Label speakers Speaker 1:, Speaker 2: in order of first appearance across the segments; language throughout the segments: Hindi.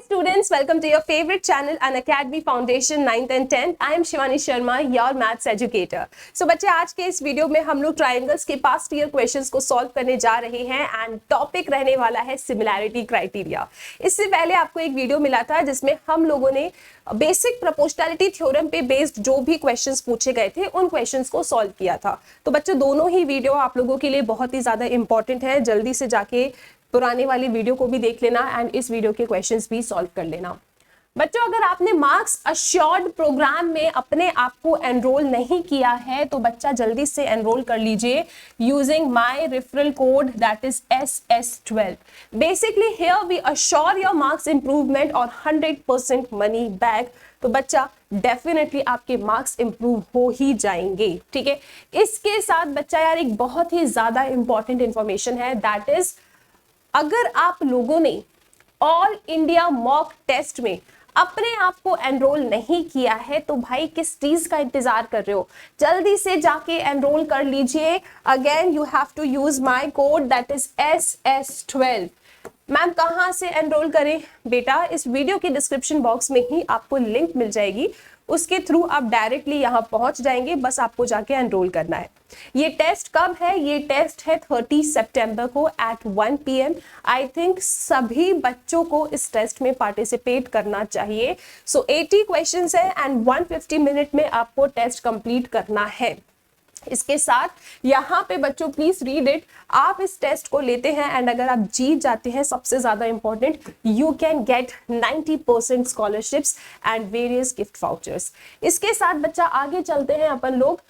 Speaker 1: students, welcome to your favorite channel Unacademy Foundation 9th and 10th. I am Shivani Sharma, your maths educator. So बच्चे, आज के इस वीडियो में हम लोग ट्रायंगल्स के पास्ट ईयर क्वेश्चंस को सॉल्व करने जा रहे हैं एंड टॉपिक रहने वाला है सिमिलैरिटी क्राइटेरिया। इससे पहले आपको एक वीडियो मिला था जिसमें हम लोगों ने बेसिक प्रोपोर्शनैलिटी थ्योरम पे बेस्ड जो भी क्वेश्चंस पूछे गए थे उन क्वेश्चंस को सॉल्व किया था। तो बच्चों, दोनों ही वीडियो आप लोगों के लिए बहुत ही ज्यादा इंपॉर्टेंट है। जल्दी से जाके पुराने वाली वीडियो को भी देख लेना एंड इस वीडियो के क्वेश्चंस भी सॉल्व कर लेना। बच्चों, अगर आपने मार्क्स अश्योर्ड प्रोग्राम में अपने आप को एनरोल नहीं किया है तो बच्चा जल्दी से एनरोल कर लीजिए using my referral code that is SS12। Basically here we assure your marks improvement और 100% मनी बैक। तो बच्चा डेफिनेटली आपके मार्क्स इंप्रूव हो ही जाएंगे। ठीक है, इसके साथ बच्चा यार एक बहुत ही ज्यादा इंपॉर्टेंट इंफॉर्मेशन है, दैट इज अगर आप लोगों ने ऑल इंडिया मॉक टेस्ट में अपने आप को एनरोल नहीं किया है तो भाई किस चीज का इंतजार कर रहे हो, जल्दी से जाके एनरोल कर लीजिए। Again you have to use my code that is SS12। Ma'am कहाँ से एनरोल करें? बेटा, इस वीडियो के डिस्क्रिप्शन बॉक्स में ही आपको लिंक मिल जाएगी, उसके थ्रू आप डायरेक्टली यहाँ पहुंच जाएंगे, बस आपको जाके एनरोल करना है। ये टेस्ट कब है? ये टेस्ट है 30 सितंबर को एट 1 PM। आई थिंक सभी बच्चों को इस टेस्ट में पार्टिसिपेट करना चाहिए। सो 80 क्वेश्चंस है एंड 150 मिनट में आपको टेस्ट कंप्लीट करना है। इसके साथ यहाँ पे बच्चों प्लीज रीड इट। आप इस टेस्ट को लेते हैं एंड अगर आप जीत जाते हैं, सबसे ज्यादा important, you can get 90% scholarships and various gift vouchers. इसके साथ बच्चा आगे चलते हैं अपन लोग।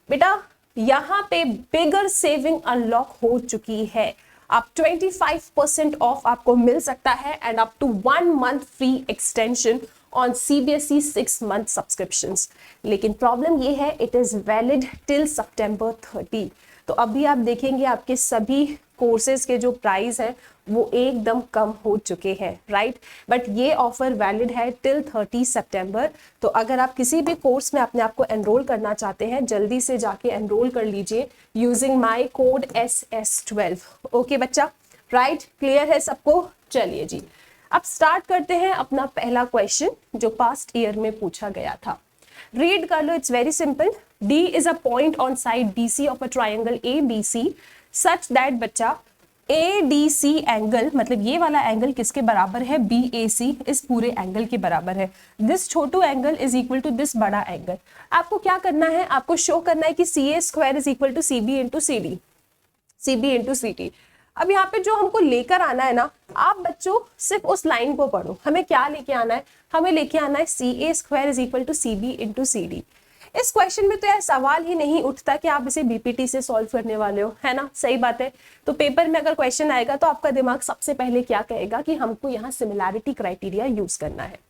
Speaker 1: बेटा, यहाँ पे बिगर सेविंग अनलॉक हो चुकी है। आप 25% ऑफ आपको मिल सकता है and up to 1 month free extension on CBSE 6 month subscriptions. लेकिन प्रॉब्लम ये है, it is valid till September 30। तो अभी आप देखेंगे आपके सभी कोर्सेज के जो प्राइस हैं वो एकदम कम हो चुके हैं, राइट। बट ये ऑफर वैलिड है टिल 30 सितंबर। तो अगर आप किसी भी कोर्स में अपने आप को एनरोल करना चाहते हैं, जल्दी से जाके एनरोल कर लीजिए using my code SS12। Okay बच्चा, राइट, क्लियर है सबको? चलिए जी, अब स्टार्ट करते हैं अपना पहला क्वेश्चन जो पास्ट ईयर में पूछा गया था। रीड कर लो, it's very simple. D is a point on side BC of a triangle ABC such that बच्चा ADC एंगल, मतलब ये वाला एंगल किसके बराबर है? BAC इस पूरे एंगल के बराबर है। दिस छोटू angle is equal to this बड़ा एंगल। आपको क्या करना है? आपको शो करना है कि CA² is equal to CB into CD, CB into CD। अब यहाँ पे जो हमको लेकर आना है ना, आप बच्चों सिर्फ उस लाइन को पढ़ो। हमें क्या लेके आना है? हमें लेके आना है CA² is equal to CB into CD। इस क्वेश्चन में तो यार सवाल ही नहीं उठता कि आप इसे BPT से सॉल्व करने वाले हो, है ना? सही बात है। तो पेपर में अगर क्वेश्चन आएगा तो आपका दिमाग सबसे पहले क्या कहेगा कि हमको यहाँ सिमिलैरिटी क्राइटेरिया यूज करना है।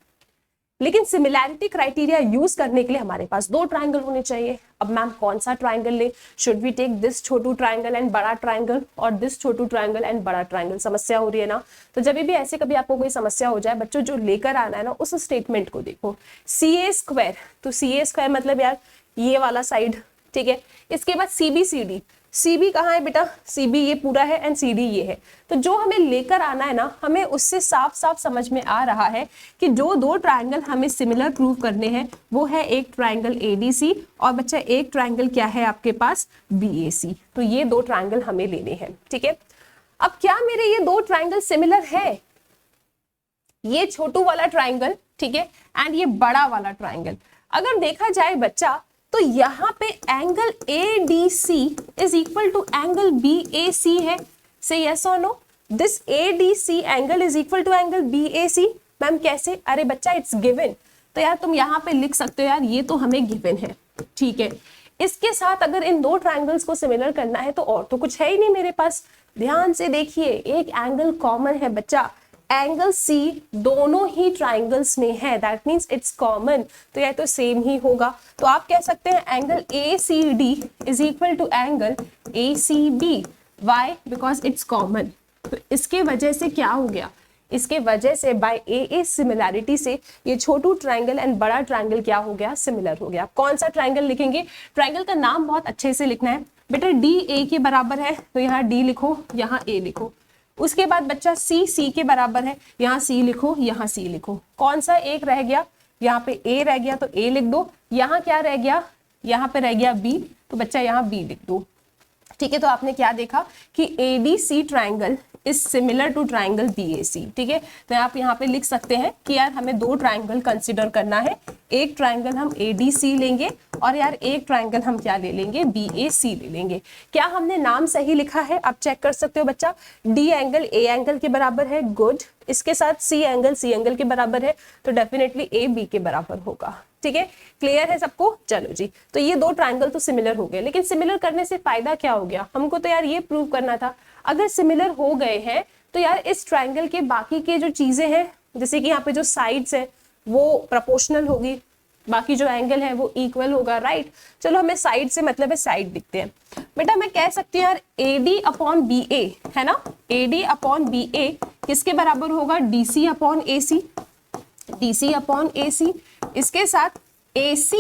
Speaker 1: लेकिन सिमिलैरिटी क्राइटेरिया यूज करने के लिए हमारे पास 2 ट्राइंगल होने चाहिए। अब मैम कौन सा ट्राइंगल ले? शुड वी टेक दिस छोटू ट्राइंगल एंड बड़ा ट्राइंगल और दिस छोटू ट्राइंगल एंड बड़ा ट्राइंगल? समस्या हो रही है ना? तो जब भी ऐसे कभी आपको कोई समस्या हो जाए, बच्चों जो लेकर आना है ना उस स्टेटमेंट को देखो। CA², तो CA² मतलब यार ये वाला साइड, ठीक है। इसके बाद CBCD, CB कहाँ है बेटा? CB ये पूरा है एंड CD ये है। तो जो हमें लेकर आना है ना, हमें उससे साफ साफ समझ में आ रहा है कि जो 2 ट्रायंगल हमें सिमिलर प्रूव करने हैं वो है एक ट्रायंगल ADC और बच्चा एक ट्रायंगल क्या है आपके पास? BAC। तो ये 2 ट्रायंगल हमें लेने हैं, ठीक है। अब क्या मेरे ये 2 ट्रायंगल सिमिलर है? ये छोटू वाला ट्रायंगल, ठीक है, एंड ये बड़ा वाला ट्रायंगल। अगर देखा जाए बच्चा तो यहाँ पे angle ADC is equal to angle BAC है। से यस और no? This ADC angle is equal to angle BAC। Ma'am कैसे? अरे बच्चा इट्स गिवन। तो यार तुम यहाँ पे लिख सकते हो यार ये तो हमें गिवन है, ठीक है। इसके साथ अगर इन 2 ट्राइंगल्स को सिमिलर करना है तो और तो कुछ है ही नहीं मेरे पास। ध्यान से देखिए, एक एंगल कॉमन है बच्चा, एंगल C दोनों ही ट्राइंगल्स में है, दैट मीन्स इट्स कॉमन। तो यह तो सेम ही होगा। तो आप कह सकते हैं angle ACD is equal to angle ACB। Why? Because it's common. तो इसके वजह से क्या हो गया? इसके वजह से बाय AA सिमिलैरिटी से ये छोटू ट्राइंगल एंड बड़ा ट्राइंगल क्या हो गया? सिमिलर हो गया। कौन सा ट्राइंगल लिखेंगे? ट्राइंगल का नाम बहुत अच्छे से लिखना है बेटा। D A के बराबर है तो यहाँ D लिखो, यहाँ A लिखो। उसके बाद बच्चा सी के बराबर है, यहाँ सी लिखो, यहाँ सी लिखो। कौन सा एक रह गया, यहाँ पे ए रह गया तो ए लिख दो। यहाँ क्या रह गया, यहाँ पे रह गया बी, तो बच्चा यहाँ बी लिख दो। ठीक है, तो आपने क्या देखा कि ADC triangle is similar to triangle BAC. ठीक है, तो आप यहाँ पे लिख सकते हैं कि यार हमें दो ट्राइंगल कंसिडर करना है, एक ट्राइंगल हम एडीसी लेंगे और यार एक ट्राइंगल हम क्या ले लेंगे, बीएसी ले लेंगे। क्या हमने नाम सही लिखा है, आप चेक कर सकते हो बच्चा। डी एंगल ए एंगल के बराबर है, गुड। इसके साथ सी एंगल के बराबर है, तो डेफिनेटली ए बी के बराबर होगा। ठीक है, क्लियर है सबको। चलो जी, तो ये दो ट्राइंगल तो सिमिलर हो गए, लेकिन सिमिलर करने से फायदा क्या हो गया, हमको तो यार ये प्रूव करना था अगर सिमिलर हो गए हैं तो यार इस ट्राइंगल के बाकी के जो चीजें हैं, जैसे कि यहाँ पे जो साइड्स है वो प्रोपोर्शनल होगी, बाकी जो एंगल है वो इक्वल होगा, राइट। चलो हमें साइड से मतलब है, साइड दिखते हैं। बेटा मैं कह सकती हूँ यार AD अपॉन BA है ना, AD अपॉन BA किसके बराबर होगा, DC upon AC, DC upon AC, इसके साथ AC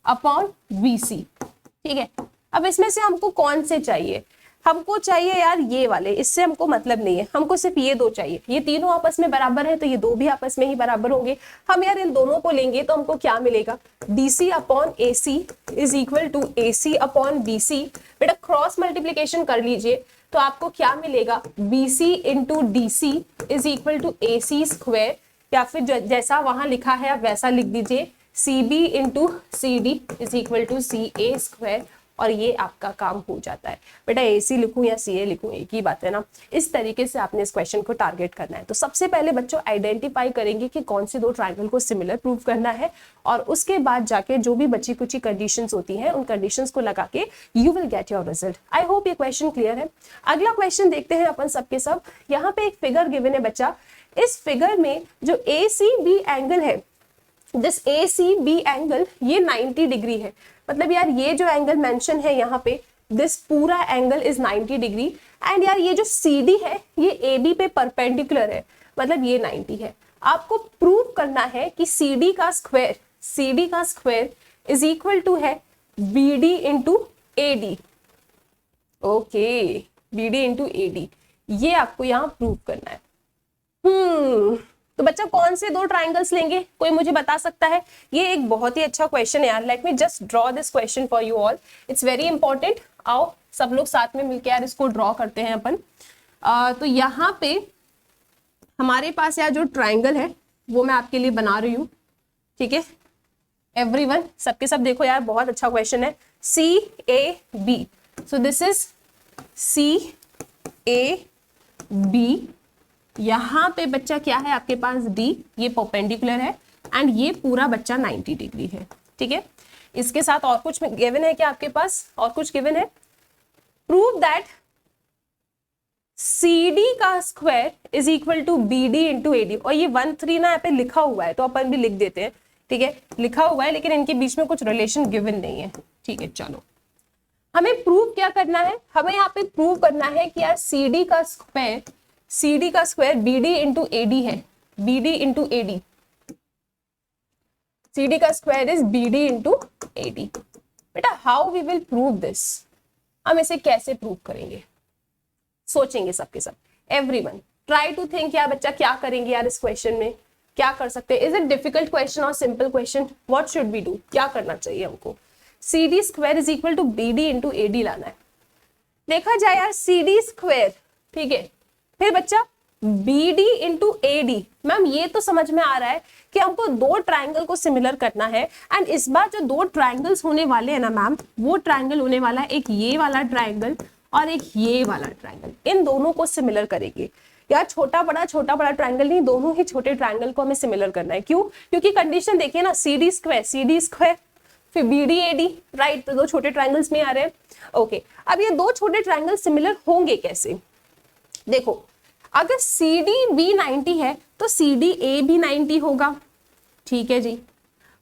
Speaker 1: अपॉन BC। ठीक है, अब इसमें से हमको कौन से चाहिए, हमको चाहिए यार ये वाले, इससे हमको मतलब नहीं है, हमको सिर्फ ये दो चाहिए। ये तीनों आपस में बराबर है तो ये दो भी आपस में ही बराबर होंगे। हम यार इन दोनों को लेंगे तो हमको क्या मिलेगा, DC upon AC is equal to AC upon BC। बेटा क्रॉस मल्टीप्लीकेशन कर लीजिए तो आपको क्या मिलेगा, BC into DC is equal to AC square, या फिर जैसा वहां लिखा है आप वैसा लिख दीजिए, CB into CD is equal to CA square, और ये आपका काम हो जाता है। बेटा AC लिखूं या CA लिखूं एक ही बात है ना। इस तरीके से आपने इस क्वेश्चन को टारगेट करना है। तो सबसे पहले बच्चों आइडेंटिफाई करेंगे कि कौन से दो ट्राइंगल को सिमिलर प्रूव करना है, और उसके बाद जाके जो भी बची कुछ कंडीशंस होती हैं उन कंडीशंस को लगा के you will get your result. I hope ये क्वेश्चन क्लियर है। अगला क्वेश्चन देखते हैं अपन सबके सब। यहाँ पे एक फिगर गिवन है बच्चा, इस फिगर में जो ACB एंगल है, दिस ACB एंगल ये 90 डिग्री है। मतलब यार ये जो एंगल मेंशन है यहाँ पे, दिस पूरा एंगल इज 90 डिग्री, एंड यार ये जो CD है ये AB पे परपेंडिकुलर है, मतलब ये 90 है। आपको प्रूव करना है कि CD का स्क्वायर इज इक्वल टू है BD into AD। Okay, BD into AD, ये आपको यहाँ प्रूव करना है। तो बच्चा कौन से दो ट्राइंगल्स लेंगे, कोई मुझे बता सकता है। ये एक बहुत ही अच्छा क्वेश्चन है यार, late me just draw this question for you all, it's very important. आओ सब लोग साथ में मिलकर यार इसको ड्रॉ करते हैं अपन। तो यहाँ पे हमारे पास यार जो ट्राइंगल है वो मैं आपके लिए बना रही हूँ। ठीक है एवरीवन, सबके सब देखो यार, बहुत अच्छा क्वेश्चन है। CAB, so this is CAB। यहाँ पे बच्चा क्या है आपके पास, D, ये परपेंडिकुलर है, एंड ये पूरा बच्चा 90 डिग्री है। ठीक है, इसके साथ और कुछ गिवन है क्या आपके पास, और कुछ गिवन है। प्रूव दैट CD का square is equal to BD into AD। और ये 1-3 ना यहाँ पे लिखा हुआ है तो अपन भी लिख देते हैं। ठीक है, लिखा हुआ है लेकिन इनके बीच में कुछ रिलेशन गिवन नहीं है। ठीक है, चलो हमें प्रूव क्या करना है, हमें यहाँ पे प्रूव करना है कि यार CD का स्क्वायर BD इंटू AD है, BD इंटू AD, CD का square is BD into AD। बेटा how we will prove this, हम इसे कैसे प्रूव करेंगे, सोचेंगे सबके सब। एवरीवन ट्राई टू थिंक यार बच्चा क्या करेंगे यार इस क्वेश्चन में, क्या कर सकते हैं। इज इट डिफिकल्ट क्वेश्चन और simple question, what should we do, क्या करना चाहिए हमको। CD square is equal to BD into AD लाना है। देखा जाए यार CD स्क्वायर, ठीक है, फिर बच्चा BD इंटू AD। मैम ये तो समझ में आ रहा है कि हमको दो ट्राइंगल को सिमिलर करना है, एंड इस बार जो दो ट्राइंगल्स होने वाले हैं ना मैम, वो ट्राइंगल होने वाला है एक ये वाला ट्राइंगल और एक ये वाला ट्राइंगल। इन दोनों को सिमिलर करेंगे यार, छोटा बड़ा ट्राइंगल नहीं, दोनों ही छोटे ट्राइंगल को हमें सिमिलर करना है। क्यों, क्योंकि कंडीशन देखिए ना, CD स्क्वायर फिर BD AD, राइट, तो दो छोटे ट्राइंगल्स में आ रहे हैं। ओके, अब ये दो छोटे ट्राइंगल सिमिलर होंगे कैसे, देखो अगर CDB 90 है तो CDA भी 90 होगा। ठीक है जी,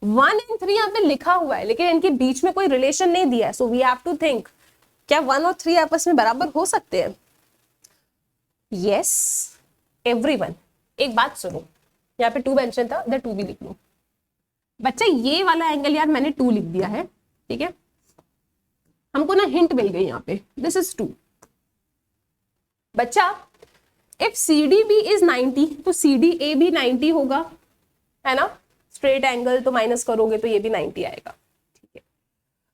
Speaker 1: 1 और 3 यहाँ पे लिखा हुआ है लेकिन इनके बीच में कोई रिलेशन नहीं दिया है, so we have to think क्या 1 और 3 आपस में बराबर हो सकते हैं। यस एवरीवन, एक बात सुनो, यहाँ पे 2 मेंशन था, इधर 2 भी लिख लो। बच्चा ये वाला एंगल यार मैंने 2 लिख दिया है। ठीक है, हमको ना हिंट मिल गई यहाँ पे, दिस इज 2। बच्चा इफ CDB इज 90 तो CDA भी 90 होगा, है ना, स्ट्रेट एंगल तो माइनस करोगे तो ये भी 90 आएगा। ठीक है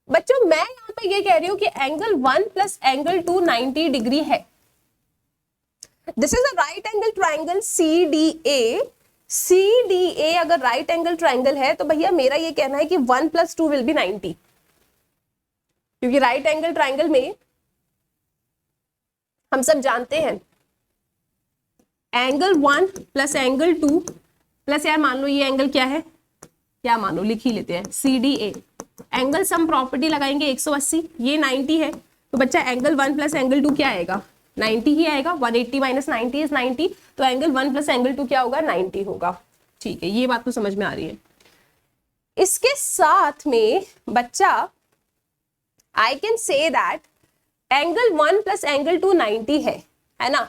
Speaker 1: बच्चों, मैं यहाँ पे ये कह रही हूँ कि एंगल 1 प्लस एंगल 2 90 डिग्री है। This is a right angle triangle CDA। CDA अगर राइट एंगल ट्राइंगल है तो भैया मेरा ये कहना है कि 1 प्लस 2 विल बी 90, क्योंकि राइट एंगल ट्राइंगल में हम सब जानते हैं एंगल 1 प्लस एंगल 2 प्लस, यार मान लो ये एंगल क्या है, क्या मानो, लिख ही लेते हैं CDA। एंगल सम प्रॉपर्टी लगाएंगे 180, ये 90 है, तो बच्चा एंगल 1 प्लस एंगल 2 क्या आएगा, 90 ही आएगा। 180 माइनस 90 इज 90, तो एंगल 1 प्लस एंगल 2 क्या होगा, 90 होगा। ठीक है, ये बात तो समझ में आ रही है। इसके साथ में बच्चा I can say that angle 1 plus angle 2 90 है ना,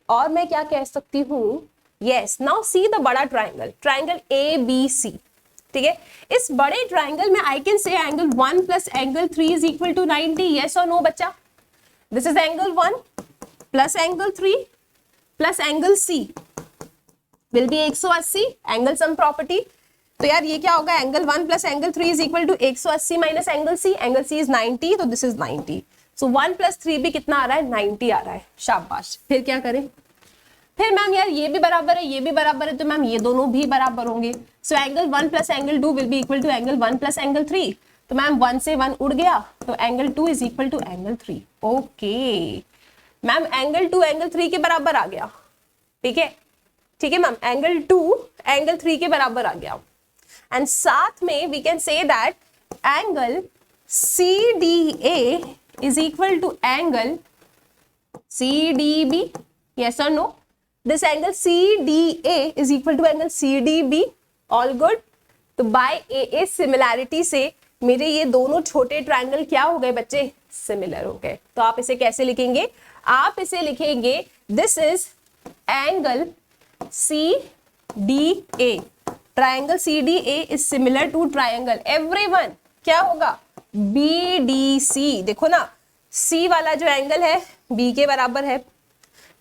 Speaker 1: और मैं क्या कह सकती हूँ, यस नाउ सी द बड़ा ट्राइंगल, ट्राइंगल ABC। ठीक है, इस बड़े ट्राइंगल में I can say angle 1 plus angle 3 is equal to 90, yes और नो बच्चा। This is angle 1 plus angle 3 plus angle C will be 180, angle sum property. तो यार ये क्या होगा, angle 1 plus angle 3 is equal to 180 minus angle C is 90, तो दिस इज 90। सो 1 प्लस 3 भी कितना आ रहा है, 90 आ रहा है। शाबाश। फिर क्या करें, फिर मैम यार ये भी बराबर है, ये भी बराबर है, तो मैम ये दोनों भी बराबर होंगे। So angle 1 plus angle 2 will be equal to angle 1 plus angle 3, तो मैम 1 से 1 उड़ गया, तो angle 2 is equal to angle 3। Okay ma'am, angle 2 angle 3 के बराबर आ गया। ठीक है, ठीक है मैम, एंगल 2 एंगल 3 के बराबर आ गया। एंड साथ में we can say that angle CDA is equal to angle CDB, yes or no? This angle CDA is equal to angle CDB, all good? तो by AA similarity से मेरे ये दोनों छोटे ट्रायंगल क्या हो गए बच्चे, सिमिलर हो गए। तो आप इसे कैसे लिखेंगे, आप इसे लिखेंगे this is angle CDA, triangle CDA is similar to triangle everyone, क्या होगा, BDC। देखो ना, C वाला जो एंगल है B के बराबर है,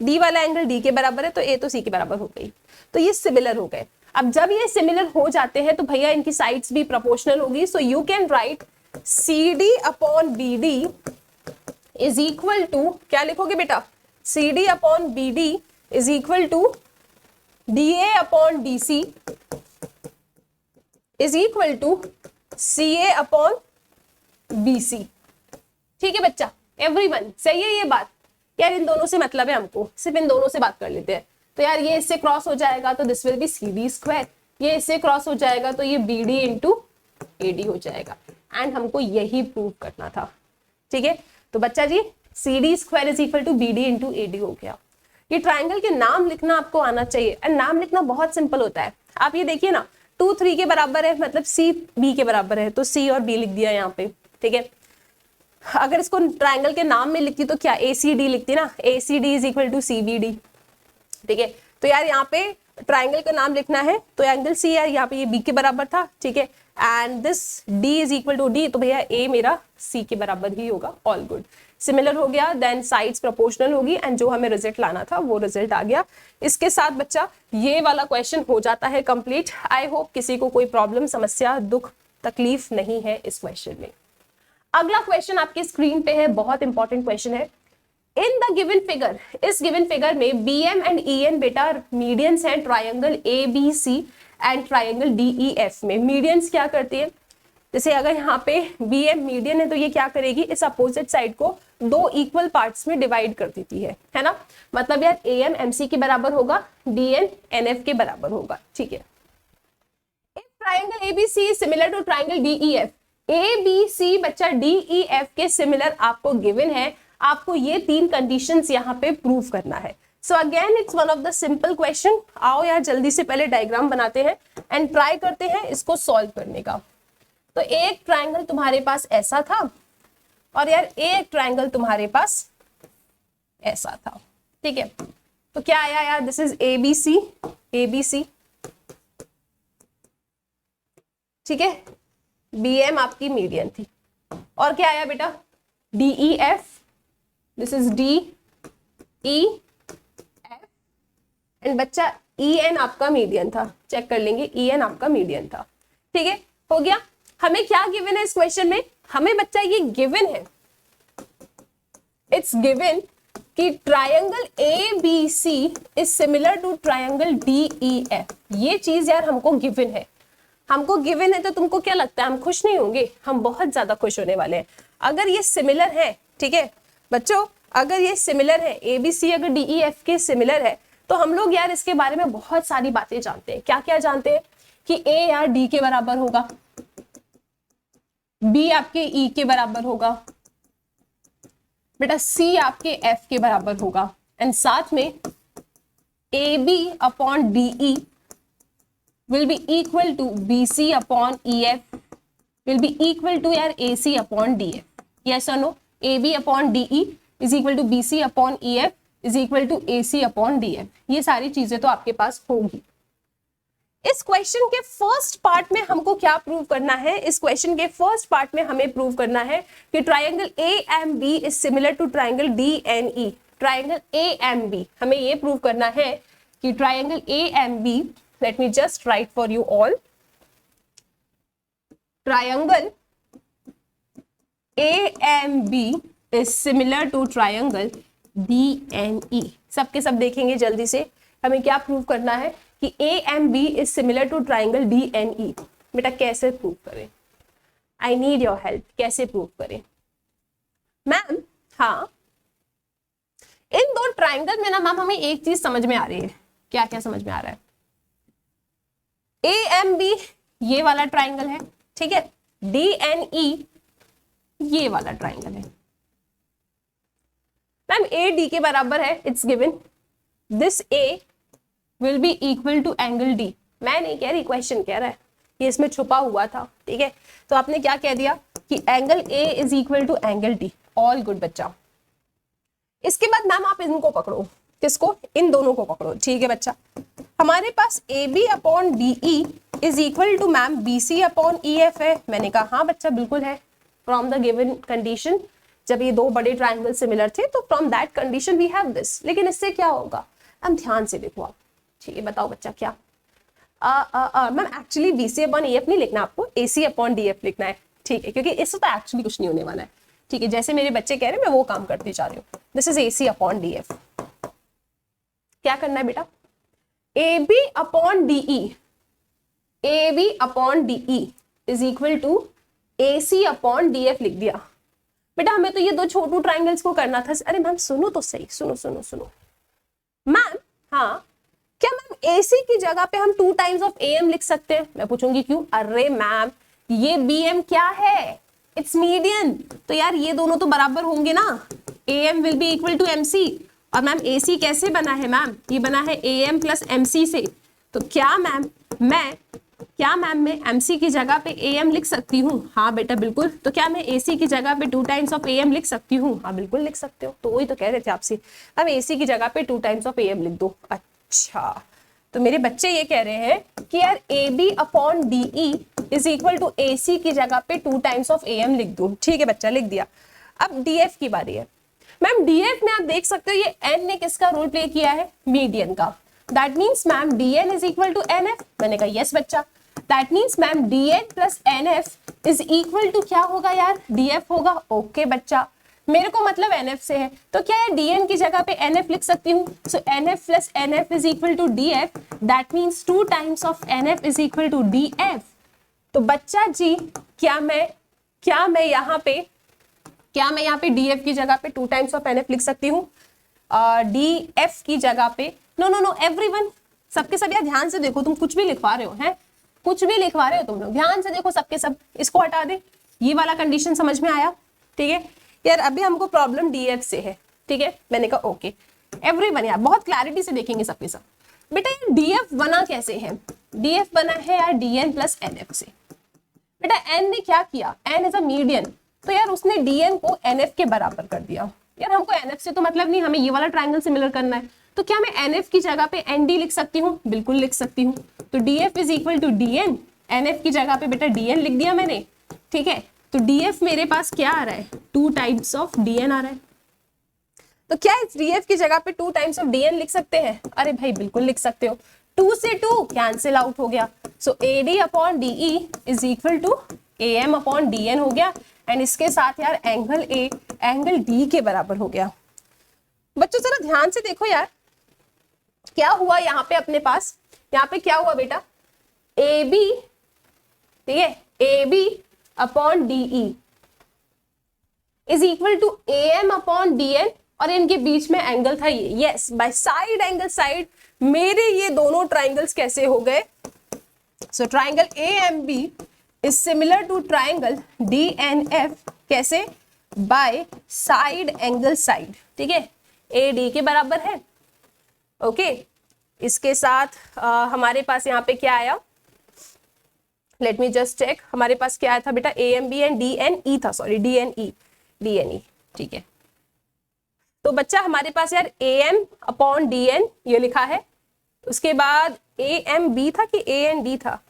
Speaker 1: D वाला एंगल D के बराबर है, तो A तो C के बराबर हो गई, तो ये सिमिलर हो गए। अब जब ये सिमिलर हो जाते हैं तो भैया इनकी साइड्स भी प्रोपोर्शनल होगी। So you can write CD upon BD is equal to, क्या लिखोगे बेटा, CD upon BD is equal to DA upon DC is equal to CA upon BC। ठीक है बच्चा, एवरीवन सही है ये बात। यार इन दोनों से मतलब है हमको, सिर्फ इन दोनों से बात कर लेते हैं। तो यार ये इससे क्रॉस हो जाएगा तो this will B CD square, ये इससे क्रॉस हो जाएगा तो ये BD इंटू AD हो जाएगा। एंड हमको यही प्रूव करना था। ठीक है, तो बच्चा जी CD square is equal to BD into AD हो गया। ये ट्राइंगल के नाम लिखना आपको आना चाहिए, एंड नाम लिखना बहुत सिंपल होता है। आप ये देखिए ना, 2 3 के बराबर है, मतलब C B के बराबर है, तो C और B लिख दिया यहाँ पे। ठीक है, अगर इसको ट्राइंगल के नाम में लिखती तो क्या ACD लिखती ना, ACD is equal to CBD। ठीक है, तो यार यहाँ पे ट्राइंगल का नाम लिखना है, तो एंगल C यार यहाँ पे ये B के बराबर था। ठीक है, and this D is equal to D, तो भैया A मेरा C के बराबर ही होगा। ऑल गुड, सिमिलर हो गया, देन साइड्स प्रोपोर्शनल होगी, एंड जो हमें रिजल्ट लाना था वो रिजल्ट आ गया। इसके साथ बच्चा ये वाला क्वेश्चन हो जाता है कंप्लीट। आई होप किसी को कोई प्रॉब्लम, समस्या, दुख, तकलीफ नहीं है इस क्वेश्चन में। अगला क्वेश्चन आपकी स्क्रीन पे है, बहुत इंपॉर्टेंट क्वेश्चन है। इन द गिवन फिगर, इस गिवन फिगर में BM एंड EN बेटा मीडियंस हैं triangle ABC and triangle DEF में। मीडियंस क्या करती है, जैसे अगर यहाँ पे BM मीडियन है तो ये क्या करेगी, इस अपोजिट साइड को 2 इक्वल पार्ट्स में डिवाइड कर देती है ना। मतलब यार AM MC के बराबर होगा, DN NF के बराबर होगा। ठीक है, if triangle ABC is similar to triangle DEF, ABC बच्चा DEF के सिमिलर आपको गिवन है, आपको ये 3 कंडीशंस यहाँ पे प्रूव करना है। So again it's one of the simple question. आओ यार जल्दी से पहले डायग्राम बनाते हैं एंड ट्राई करते हैं इसको सॉल्व करने का। तो एक ट्रायंगल तुम्हारे पास ऐसा था, और यार एक ट्रायंगल तुम्हारे पास ऐसा था। ठीक है, तो क्या आया यार, दिस इज ABC। ठीक है, BM आपकी मीडियन थी, और क्या आया बेटा, DEF this is D E F and बच्चा ई एन आपका मीडियन था, चेक कर लेंगे, ई एन आपका मीडियन था। ठीक है, हो गया। हमें क्या गिवन है इस क्वेश्चन में, हमें बच्चा ये गिवन है, इट्स गिवन कि triangle A B C is similar to triangle D E F. ये चीज यार हमको गिवन है, हमको गिवन है, तो तुमको क्या लगता है हम खुश नहीं होंगे? हम बहुत ज्यादा खुश होने वाले हैं अगर ये सिमिलर है। ठीक है बच्चों, अगर ये सिमिलर है, ए बी सी अगर डी ई एफ के सिमिलर है, तो हम लोग यार इसके बारे में बहुत सारी बातें जानते हैं। क्या क्या जानते हैं? कि ए यार डी के बराबर होगा, बी आपके ई के बराबर होगा, बेटा सी आपके एफ के बराबर होगा, एंड साथ में A B upon D E will be equal to BC upon EF will be equal to यार AC upon DF. Yes or no? AB upon DE is equal to BC upon EF is equal to AC upon DF. ये सारी चीजें तो आपके पास होगी। इस क्वेश्चन के फर्स्ट पार्ट में हमको क्या प्रूव करना है? इस क्वेश्चन के फर्स्ट पार्ट में हमें प्रूव करना है कि triangle AMB is similar to triangle DNE. Triangle AMB हमें ये प्रूव करना है कि triangle AMB, let me just write for you all, triangle AMB is similar to triangle DNE. सबके सब देखेंगे जल्दी से, हमें क्या प्रूव करना है कि AMB is similar to triangle DNE. बेटा कैसे प्रूव करें? I need your help. कैसे प्रूव करें? मैम हाँ, इन दो ट्राइंगल में ना मैम हमें एक चीज समझ में आ रही है। क्या क्या समझ में आ रहा है? AMB ये वाला ट्राइंगल है, ठीक है, DNE ये वाला ट्राइंगल है। मैम AD के बराबर है, it's given this A will be equal to angle D। मैं नहीं कह रही, क्वेश्चन कह रहा है, ये इसमें छुपा हुआ था। ठीक है, तो आपने क्या कह दिया कि angle A is equal to angle D। All good बच्चा। इसके बाद मैम आप इनको पकड़ो, किसको? इन दोनों को पकड़ो। ठीक है बच्चा, हमारे पास AB upon DE is equal to ma'am BC upon EF है। मैंने कहा हाँ बच्चा बिल्कुल है, फ्रॉम द गिवन कंडीशन, जब ये दो बड़े ट्राइंगल सिमिलर थे तो from that condition we have this. लेकिन इससे क्या होगा? हम ध्यान से देखो आप। ठीक है बताओ बच्चा क्या? Ma'am actually BC upon EF नहीं लिखना, आपको AC अपॉन DF लिखना है। ठीक है, क्योंकि इससे तो एक्चुअली कुछ नहीं होने वाला है। ठीक है, जैसे मेरे बच्चे कह रहे हैं मैं वो काम करते जा रही हूँ। This is AC upon DF। क्या करना है बेटा? AB upon DE, AB upon DE is equal to AC upon DF लिख दिया। बेटा हमें तो ये दो छोटू ट्राइंगल्स को करना था। अरे मैम सुनो तो सही, सुनो सुनो सुनो मैम। हाँ, क्या मैम AC की जगह पे हम 2 टाइम्स ऑफ AM लिख सकते हैं? मैं पूछूंगी क्यों? अरे मैम ये BM क्या है? इट्स मीडियन, तो यार ये दोनों तो बराबर होंगे ना। AM will be equal to MC। और मैम AC कैसे बना है? मैम ये बना है AM प्लस MC से। तो क्या मैम मैं MC की जगह पे AM लिख सकती हूँ? हाँ बेटा बिल्कुल। तो क्या मैं AC की जगह पे 2 टाइम्स ऑफ AM लिख सकती हूँ? हाँ बिल्कुल लिख सकते हो। तो वही तो कह रहे थे आपसे, अब AC की जगह पे 2 टाइम्स ऑफ AM लिख दो। अच्छा, तो मेरे बच्चे ये कह रहे हैं कि यार AB upon DE is equal to AC की जगह पे 2 टाइम्स ऑफ AM लिख दूं। ठीक है बच्चा, लिख दिया। अब DF की बारी है। मैम DF में आप देख सकते हो ये N ने किसका रोल प्ले किया है? मीडियन का। That means ma'am DN is equal to NF। मैंने कहा यस बच्चा। That means ma'am DN plus NF is equal to क्या होगा यार? DF होगा। ओके बच्चा, मेरे को मतलब NF से है, तो क्या है DN की जगह पे NF लिख सकती हूँ। So NF plus NF is equal to DF। That means 2 times of NF is equal to DF। तो बच्चा जी क्या मैं यहाँ पे DF की जगह पे 2 टाइम्स ऑफ NF लिख सकती हूँ? DF की जगह पे नो एवरीवन, सबके सब यार ध्यान से देखो, तुम कुछ भी लिखवा रहे हो, हैं कुछ भी लिखवा रहे हो तुम लोग, ध्यान से देखो सबके सब। इसको हटा दे, ये वाला कंडीशन समझ में आया? ठीक है यार, अभी हमको प्रॉब्लम DF से है। ठीक है, मैंने कहा ओके एवरीवन, यार बहुत क्लैरिटी से देखेंगे सबके सब। बेटा ये DF बना कैसे है? DF बना है यार DN प्लस NF से। बेटा N ने क्या किया? N इज अ मीडियन, तो यार उसने DN को NF के बराबर कर दिया। यार हमको NF से तो मतलब नहीं, हमें ये वाला ट्राइंगल सिमिलर करना है। तो क्या मैं NF की जगह पे ND लिख सकती हूँ? बिल्कुल लिख सकती हूँ। तो DF is equal to DN, NF की जगह पे बेटा DN लिख दिया मैंने। ठीक है, तो DF मेरे पास क्या आ रहा है? 2 टाइम्स ऑफ DN आ रहा है। तो क्या इस DF की जगह पे 2 टाइम्स ऑफ DN लिख सकते हैं? अरे भाई बिल्कुल लिख सकते हो। 2 से 2 कैंसिल आउट हो गया, so AD upon DE is equal to AM upon DN हो गया, एंड इसके साथ यार एंगल A एंगल D के बराबर हो गया। बच्चों जरा ध्यान से देखो यार, क्या हुआ यहाँ पे अपने पास, यहाँ पे क्या हुआ बेटा, AB, ठीक है, AB upon DE is equal to AM upon DN, और इनके बीच में एंगल था ये, yes, by side angle side मेरे ये दोनों ट्राइंगल्स कैसे हो गए, so triangle AMB is similar to triangle DNF, कैसे, बाय साइड एंगल साइड, ठीक है, AD के बराबर है। ओके इसके साथ हमारे पास यहाँ पे क्या आया, लेट मी जस्ट चेक, हमारे पास क्या आया था बेटा, AMB एंड DNE था, सॉरी DNE, ठीक है। तो बच्चा हमारे पास यार AM अपॉन DN ये लिखा है, उसके बाद AMB था कि AND था,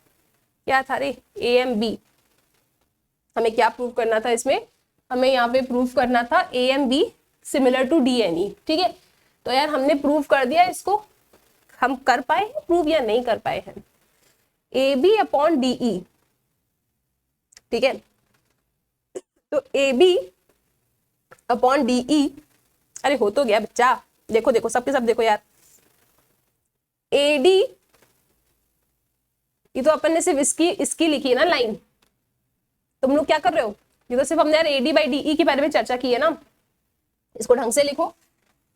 Speaker 1: क्या था रे, AMB, हमें क्या प्रूव करना था इसमें, हमें यहाँ पे प्रूव करना था AMB सिमिलर टू DNE, ठीक है। तो यार हमने प्रूव कर दिया इसको, हम कर पाए हैं प्रूव या नहीं कर पाए हैं, AB अपॉन DE, ठीक है, तो AB अपॉन DE, अरे हो तो गया बच्चा, देखो देखो सबके सब देखो यार, AD, ये तो अपन ने सिर्फ इसकी लिखी है ना लाइन, तुम लोग क्या कर रहे हो, ये तो सिर्फ हमने यार AD बाई DE के बारे में चर्चा की है ना, इसको ढंग से लिखो,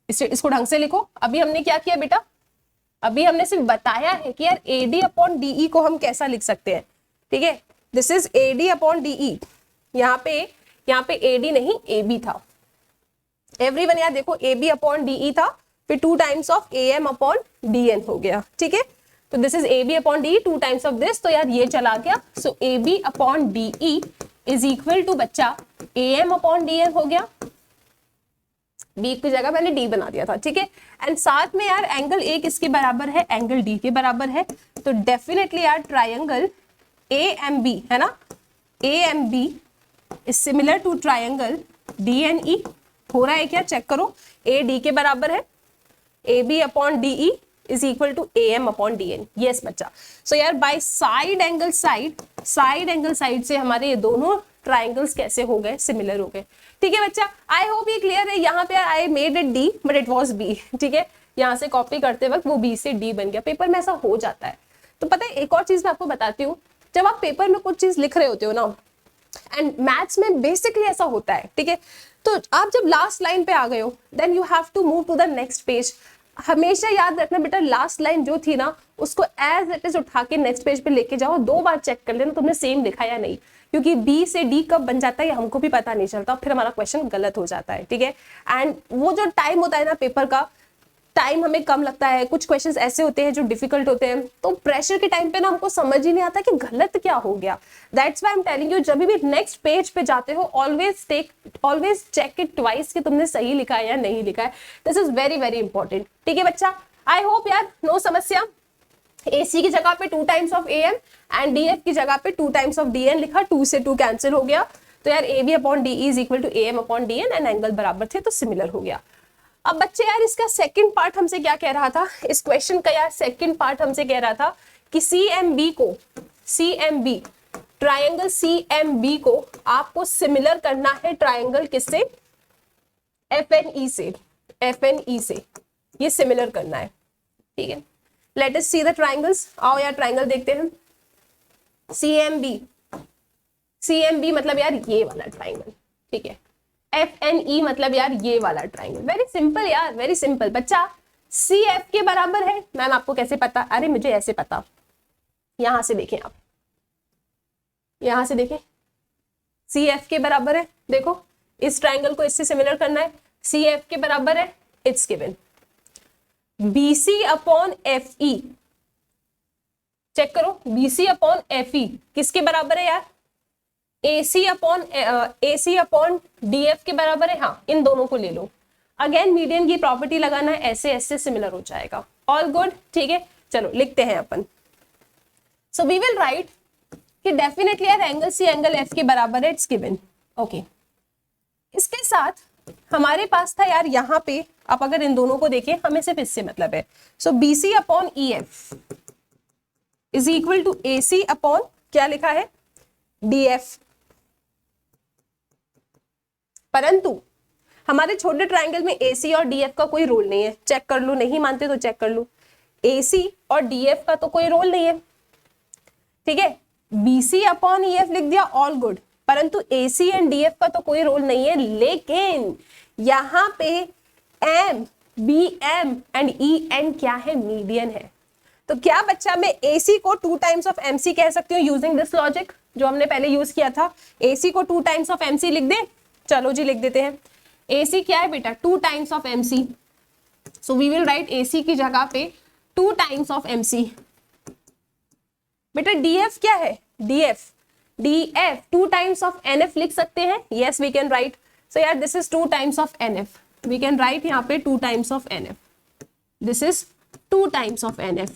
Speaker 1: इसको ढंग से लिखो। अभी हमने क्या किया बेटा, अभी हमने सिर्फ बताया है कि यार AD अपॉन DE को हम कैसा लिख सकते हैं, ठीक है, this is AD upon DE, यहाँ पे AD नहीं AB था, एवरीवन यार देखो AB अपॉन DE था, फिर 2 times of AM upon DN हो गया, ठीक है, तो this is AB upon DE 2 times of this, तो यार ये चला गया, सो AB upon DE is equal to बच्चा AM अपॉन DN हो गया, B की जगह मैंने D बना दिया था, ठीक है, एंड साथ में यार एंगल A किसके बराबर है, एंगल D के बराबर है, तो डेफिनेटली यार ट्राइंगल AMB है ना, AMB is similar to triangle DNE, हो रहा है क्या, चेक करो, A D के बराबर है, AB upon DE is equal to AM upon DN, yes बच्चा। सो यार बाय साइड एंगल साइड से हमारे ये दोनों ट्राइंगल्स कैसे हो गए, सिमिलर हो गए, ठीक है बच्चा। आई होप ये क्लियर है, यहाँ पे I made it D but it was B, ठीक है, यहाँ से कॉपी करते वक्त वो B से D बन गया, पेपर में ऐसा हो जाता है। तो पता है एक और चीज मैं आपको बताती हूँ, जब आप पेपर में कुछ चीज लिख रहे होते हो ना, एंड मैथ्स में बेसिकली ऐसा होता है, ठीक है, तो आप जब लास्ट लाइन पे आ गए हो then you have to move to the next page, हमेशा याद रखना बेटा लास्ट लाइन जो थी ना उसको एज इट इज उठा के नेक्स्ट पेज पे लेके जाओ, 2 बार चेक कर लेना तुमने सेम लिखा या नहीं, क्योंकि B से D कब बन जाता है हमको भी पता नहीं चलता, फिर हमारा क्वेश्चन गलत हो जाता है, ठीक है। एंड वो जो टाइम होता है ना, पेपर का टाइम हमें कम लगता है, कुछ क्वेश्चंस ऐसे होते हैं जो डिफिकल्ट होते हैं, तो प्रेशर के टाइम पे ना हमको समझ ही नहीं आता कि गलत क्या हो गया, that's why I am telling you, जब भी नेक्स्ट पेज पे जाते हो ऑलवेज चेक इट ट्वाइस कि तुमने सही लिखा है या नहीं लिखा है, this is very very important, ठीक है बच्चा। आई होप यार नो समस्या, AC की जगह पे 2 times of AM and DF की जगह पे 2 टाइम्स ऑफ DN लिखा, 2 से 2 कैंसिल हो गया, तो यार AB upon DE is equal to AM upon DN, and angle बराबर थे तो सिमिलर हो गया। अब बच्चे यार इसका सेकंड पार्ट हमसे क्या कह रहा था, इस क्वेश्चन का यार सेकंड पार्ट हमसे कह रहा था कि CMB ट्राइंगल CMB को आपको सिमिलर करना है ट्राइंगल किससे, FNE से ये सिमिलर करना है, ठीक है। Let us see the triangles, आओ यार ट्राइंगल देखते हैं। CMB मतलब यार ये वाला ट्राइंगल, ठीक है, FNE मतलब यार ये वाला ट्राइंगल, वेरी सिंपल यार, वेरी सिंपल बच्चा। CF के बराबर है, मैम आपको कैसे पता, अरे मुझे ऐसे पता, यहां से देखें आप, यहां से देखें, CF के बराबर है, देखो इस ट्राइंगल को इससे सिमिलर करना है, CF के बराबर है, it's given. BC upon FE, check करो, BC अपॉन FE किसके बराबर है यार, AC अपॉन DF के बराबर है, हाँ इन दोनों को ले लो, अगेन मीडियन की प्रॉपर्टी लगाना है, ऐसे ऐसे सिमिलर हो जाएगा, ऑल गुड, ठीक है। चलो लिखते हैं अपन, सो वी विल राइट कि डेफिनेटली यार एंगल C एंगल F के बराबर है, इट्स गिवन, ओके। इसके साथ हमारे पास था यार यहाँ पे, आप अगर इन दोनों को देखें, हमें सिर्फ इससे मतलब है। So BC upon EF is equal to AC upon क्या लिखा है, DF। परंतु हमारे छोटे ट्राइंगल में AC और DF का कोई रोल नहीं है। चेक कर लो, नहीं मानते तो चेक कर लो। AC और DF का तो कोई रोल नहीं है, ठीक है। BC अपॉन EF लिख दिया, ऑल गुड, परंतु AC एंड DF का तो कोई रोल नहीं है। लेकिन यहां पे M, BM एंड EN क्या है, मीडियन है। तो क्या बच्चा मैं AC को 2 टाइम्स ऑफ MC कह सकती हूँ यूजिंग दिस लॉजिक जो हमने पहले यूज किया था। AC को 2 टाइम्स ऑफ MC लिख दे, चलो जी लिख देते हैं। AC क्या है बेटा, 2 times of MC। So we will write AC की जगह पे 2 टाइम्स ऑफ MC। बेटा DF क्या है, DF 2 टाइम्स ऑफ NF लिख सकते हैं, yes we can write. So यार this is 2 times of NF, we can write यहाँ पे 2 times of NF, this is 2 times of NF।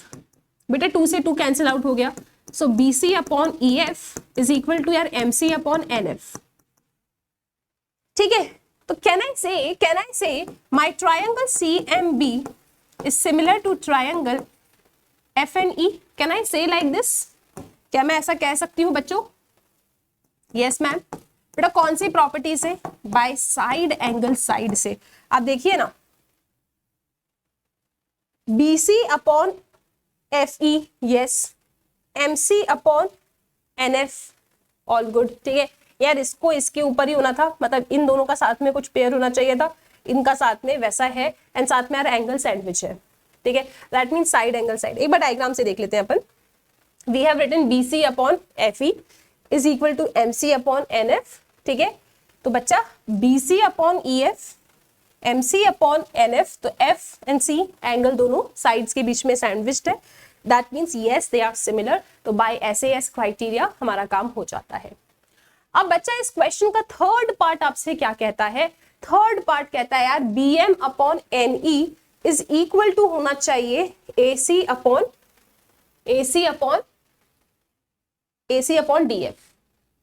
Speaker 1: बेटा 2 से 2 कैंसिल आउट हो गया। So BC upon EF is equal to यार MC अपॉन NF, ठीक है। तो can I say my triangle CMB is similar to triangle FNE, can I say like this, क्या मैं ऐसा कह सकती हूँ बच्चों, यस मैम। बेटा कौन सी प्रॉपर्टी से, बाय साइड एंगल साइड से। आप देखिए ना, BC upon FE yes, MC upon NF all good, ठीक है। यार इसको इसके ऊपर ही होना था, मतलब इन दोनों का साथ में कुछ पेयर होना चाहिए था, इनका साथ में वैसा है, एंड साथ में यार एंगल सैंडविच है, ठीक है। That mean side angle side. एक बार डायग्राम से देख लेते हैं अपन। We have written BC upon FE is equal to MC upon NF, ठीक है। तो बच्चा BC upon EF, MC upon NF, तो F एंड C एंगल दोनों साइड्स के बीच में सैंडविच्ड है। That means yes they are similar. तो बाय SAS क्राइटेरिया हमारा काम हो जाता है। अब बच्चा इस क्वेश्चन का थर्ड पार्ट आपसे क्या कहता है, थर्ड पार्ट कहता है यार BM upon NE is equal to होना चाहिए AC अपॉन DF,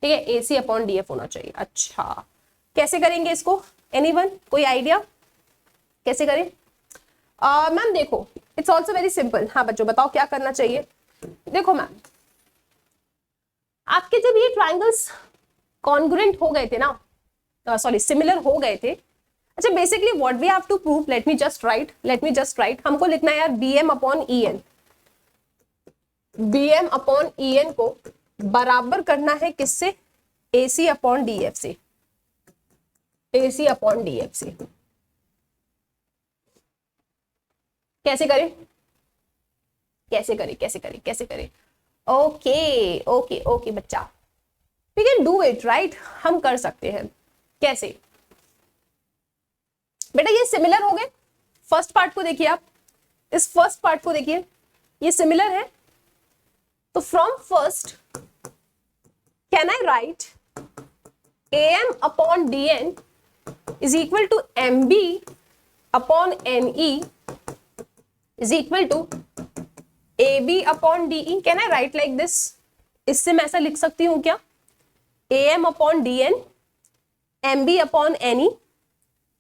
Speaker 1: ठीक है। AC अपॉन DF होना चाहिए। अच्छा कैसे करेंगे इसको, एनीवन कोई आइडिया कैसे करें? मैम देखो इट्स ऑल्सो वेरी सिंपल। हाँ बच्चों बताओ क्या करना चाहिए। देखो मैम, आपके जब ये ट्राइंगल्स कॉन्ग्रुएंट हो गए थे ना, सॉरी सिमिलर हो गए थे। अच्छा basically what we have to prove, let me just write, हमको लिखना है यार BM upon EN, BM upon EN को बराबर करना है किससे, AC अपॉन DF से, AC अपॉन DF से। कैसे करें? ओके बच्चा, we can do it right, हम कर सकते हैं। कैसे बेटा, ये सिमिलर हो गए। फर्स्ट पार्ट को देखिए आप, इस फर्स्ट पार्ट को देखिए, ये सिमिलर है। तो from first can I write AM upon DN is equal to MB upon NE is equal to AB upon DE। Can I write like this? इससे मैं ऐसा लिख सकती हूं क्या, AM upon DN, MB upon NE,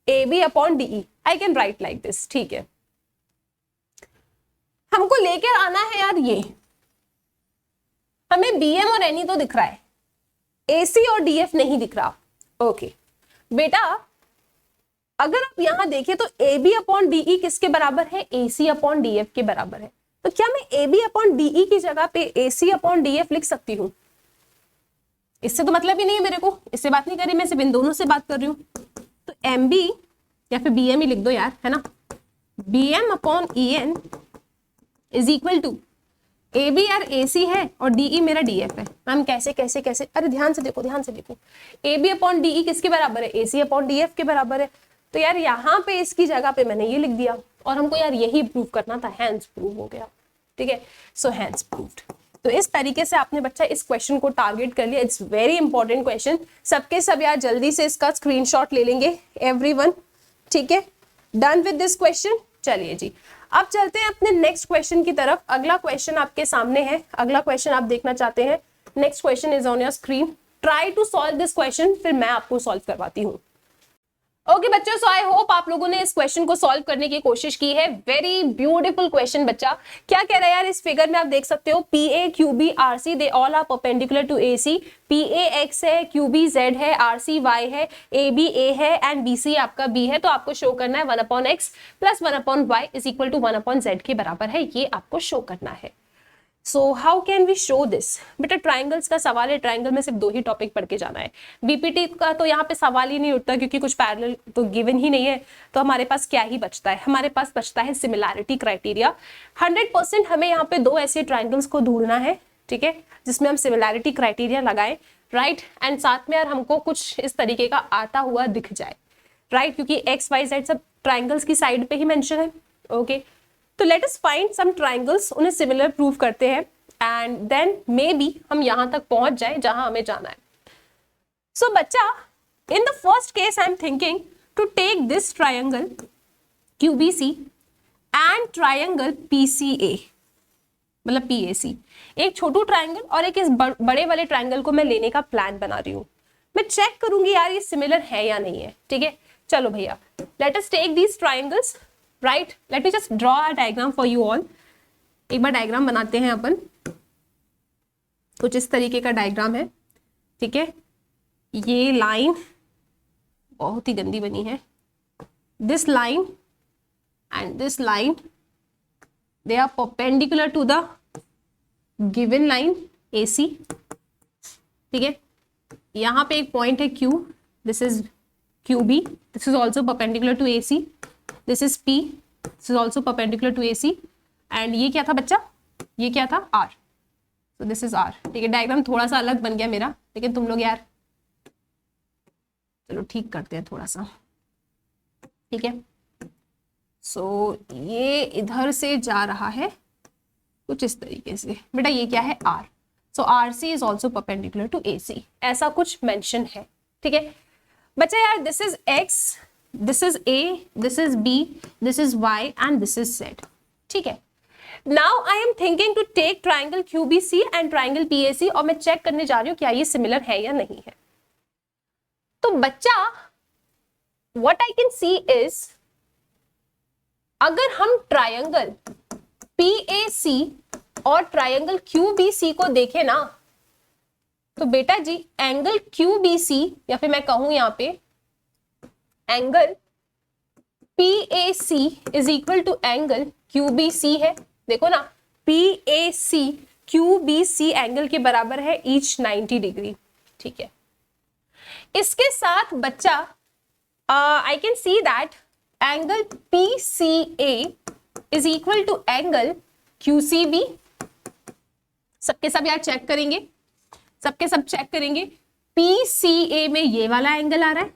Speaker 1: AB upon DE। I can write like this, ठीक है। हमको लेकर आना है यार, ये हमें BM और NE तो दिख रहा है, AC और DF नहीं दिख रहा। ओके बेटा, अगर आप यहां देखें तो AB अपॉन DE किसके बराबर है, AC अपॉन DF के बराबर है। तो क्या मैं AB अपॉन DE की जगह पे AC अपॉन DF लिख सकती हूँ? इससे तो मतलब ही नहीं है मेरे को, इससे बात नहीं कर रही मैं, सिर्फ इन दोनों से बात कर रही हूँ। तो MB या फिर BM ही लिख दो यार, है ना। BM upon EN is equal to AB यार AC है और DE मेरा DF है। मैम कैसे, अरे ध्यान से देखो AB अपॉन DE किसके बराबर है, AC अपॉन DF के बराबर है। तो यार यहाँ पे इसकी जगह पे मैंने ये लिख दिया, और हमको यार यही प्रूव करना था, हैंस प्रूव हो गया, ठीक है। So hence proved. तो इस तरीके से आपने बच्चा इस क्वेश्चन को टारगेट कर लिया। इट्स वेरी इंपॉर्टेंट क्वेश्चन, सबके सब यार जल्दी से इसका स्क्रीनशॉट ले लेंगे एवरीवन, ठीक है। Done with this question. चलिए जी अब चलते हैं अपने नेक्स्ट क्वेश्चन की तरफ। अगला क्वेश्चन आपके सामने है, अगला क्वेश्चन आप देखना चाहते हैं। Next question is on your screen, try to solve this question, फिर मैं आपको सॉल्व करवाती हूँ। ओके बच्चों, सो आई होप आप लोगों ने इस क्वेश्चन को सॉल्व करने की कोशिश की है। वेरी ब्यूटीफुल क्वेश्चन बच्चा। क्या कह रहा है यार, इस फिगर में आप देख सकते हो P A Q B R C they all are perpendicular to A C. P A X है, क्यू बी जेड है, आर सी वाई है, ए बी ए है एंड बी सी आपका बी है। तो आपको शो करना है 1/x plus 1/y is equal to 1/z के बराबर है, ये आपको शो करना है। So how can we show this? बेटा ट्राइंगल्स का सवाल है, ट्राइंगल में सिर्फ 2 ही टॉपिक पढ़ के जाना है। बीपीटी का तो यहाँ पे सवाल ही नहीं उठता क्योंकि कुछ पैरेलल तो गिवन ही नहीं है। तो हमारे पास क्या ही बचता है? हमारे पास बचता है सिमिलैरिटी क्राइटेरिया। 100% हमें यहाँ पे 2 ऐसे ट्राइंगल्स को ढूंढना है, ठीक है, जिसमें हम सिमिलैरिटी क्राइटेरिया लगाए, राइट, एंड साथ में यार हमको कुछ इस तरीके का आता हुआ दिख जाए, राइट, क्योंकि एक्स वाई जेड सब ट्राइंगल्स की साइड पे ही मेंशन है। ओके, तो let us find some triangles, उन्हें सिमिलर प्रूव करते हैं एंड देन मे बी हम यहां तक पहुंच जाए जहां हमें जाना है। सो बच्चा, in the first case I am thinking to take this triangle QBC and triangle PCA, मतलब PAC। एक छोटू ट्राइंगल और एक इस बड़े वाले ट्राइंगल को मैं लेने का प्लान बना रही हूँ। मैं चेक करूंगी यार ये सिमिलर है या नहीं है, ठीक है। चलो भैया, let us take these triangles, right. Let me just draw a diagram for you all. एक बार डायग्राम बनाते हैं अपन। कुछ इस तरीके का डायग्राम है, ठीक है। ये लाइन बहुत ही गंदी बनी है। This line and this line, they are perpendicular to the given line AC, ठीक है। यहाँ पे एक पॉइंट है Q, this is QB, this is also perpendicular to AC, this is P, this is also perpendicular to AC, and ये क्या था बच्चा? ये क्या था? R, so this is R, ठीक है। डायग्राम थोड़ा सा अलग बन गया मेरा, लेकिन तुम लोग यार चलो ठीक करते हैं थोड़ा सा, ठीक है। सो ये इधर से जा रहा है कुछ इस तरीके से। बेटा ये क्या है? R, so RC is also perpendicular to AC, ऐसा कुछ मेंशन है, ठीक है बच्चा। यार this is X, this is A, this is B, this is Y and this is Z, ठीक है। Now I am thinking to take triangle QBC and triangle PAC और मैं चेक करने जा रही हूँ क्या ये सिमिलर है या नहीं है। तो बच्चा what I can see is, अगर हम ट्रायंगल PAC और ट्रायंगल QBC को देखें ना, तो बेटा जी एंगल QBC या फिर मैं कहूं यहां पे angle PAC is equal to angle QBC है। देखो ना, PAC QBC एंगल के बराबर है ईच 90 डिग्री, ठीक है। इसके साथ बच्चा I can see that angle PCA is equal to angle QCB। सबके सब यार चेक करेंगे, सबके सब चेक करेंगे। PCA में ये वाला एंगल आ रहा है,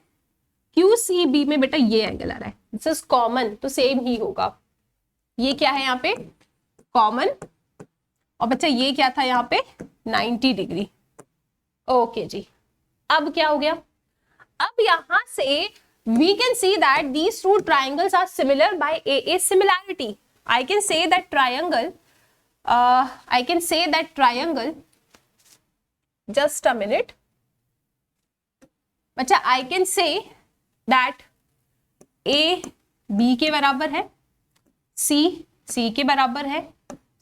Speaker 1: QCB में बेटा ये एंगल आ रहा है। दिस इज कॉमन, तो सेम ही होगा। ये क्या है यहाँ पे? कॉमन। और बच्चा ये क्या था यहाँ पे? 90 डिग्री। ओके जी, अब क्या हो गया? अब यहां से we can see that these two triangles are similar by a similarity. I can say that triangle just a minute बच्चा, I can say that A B के बराबर है, C के बराबर है,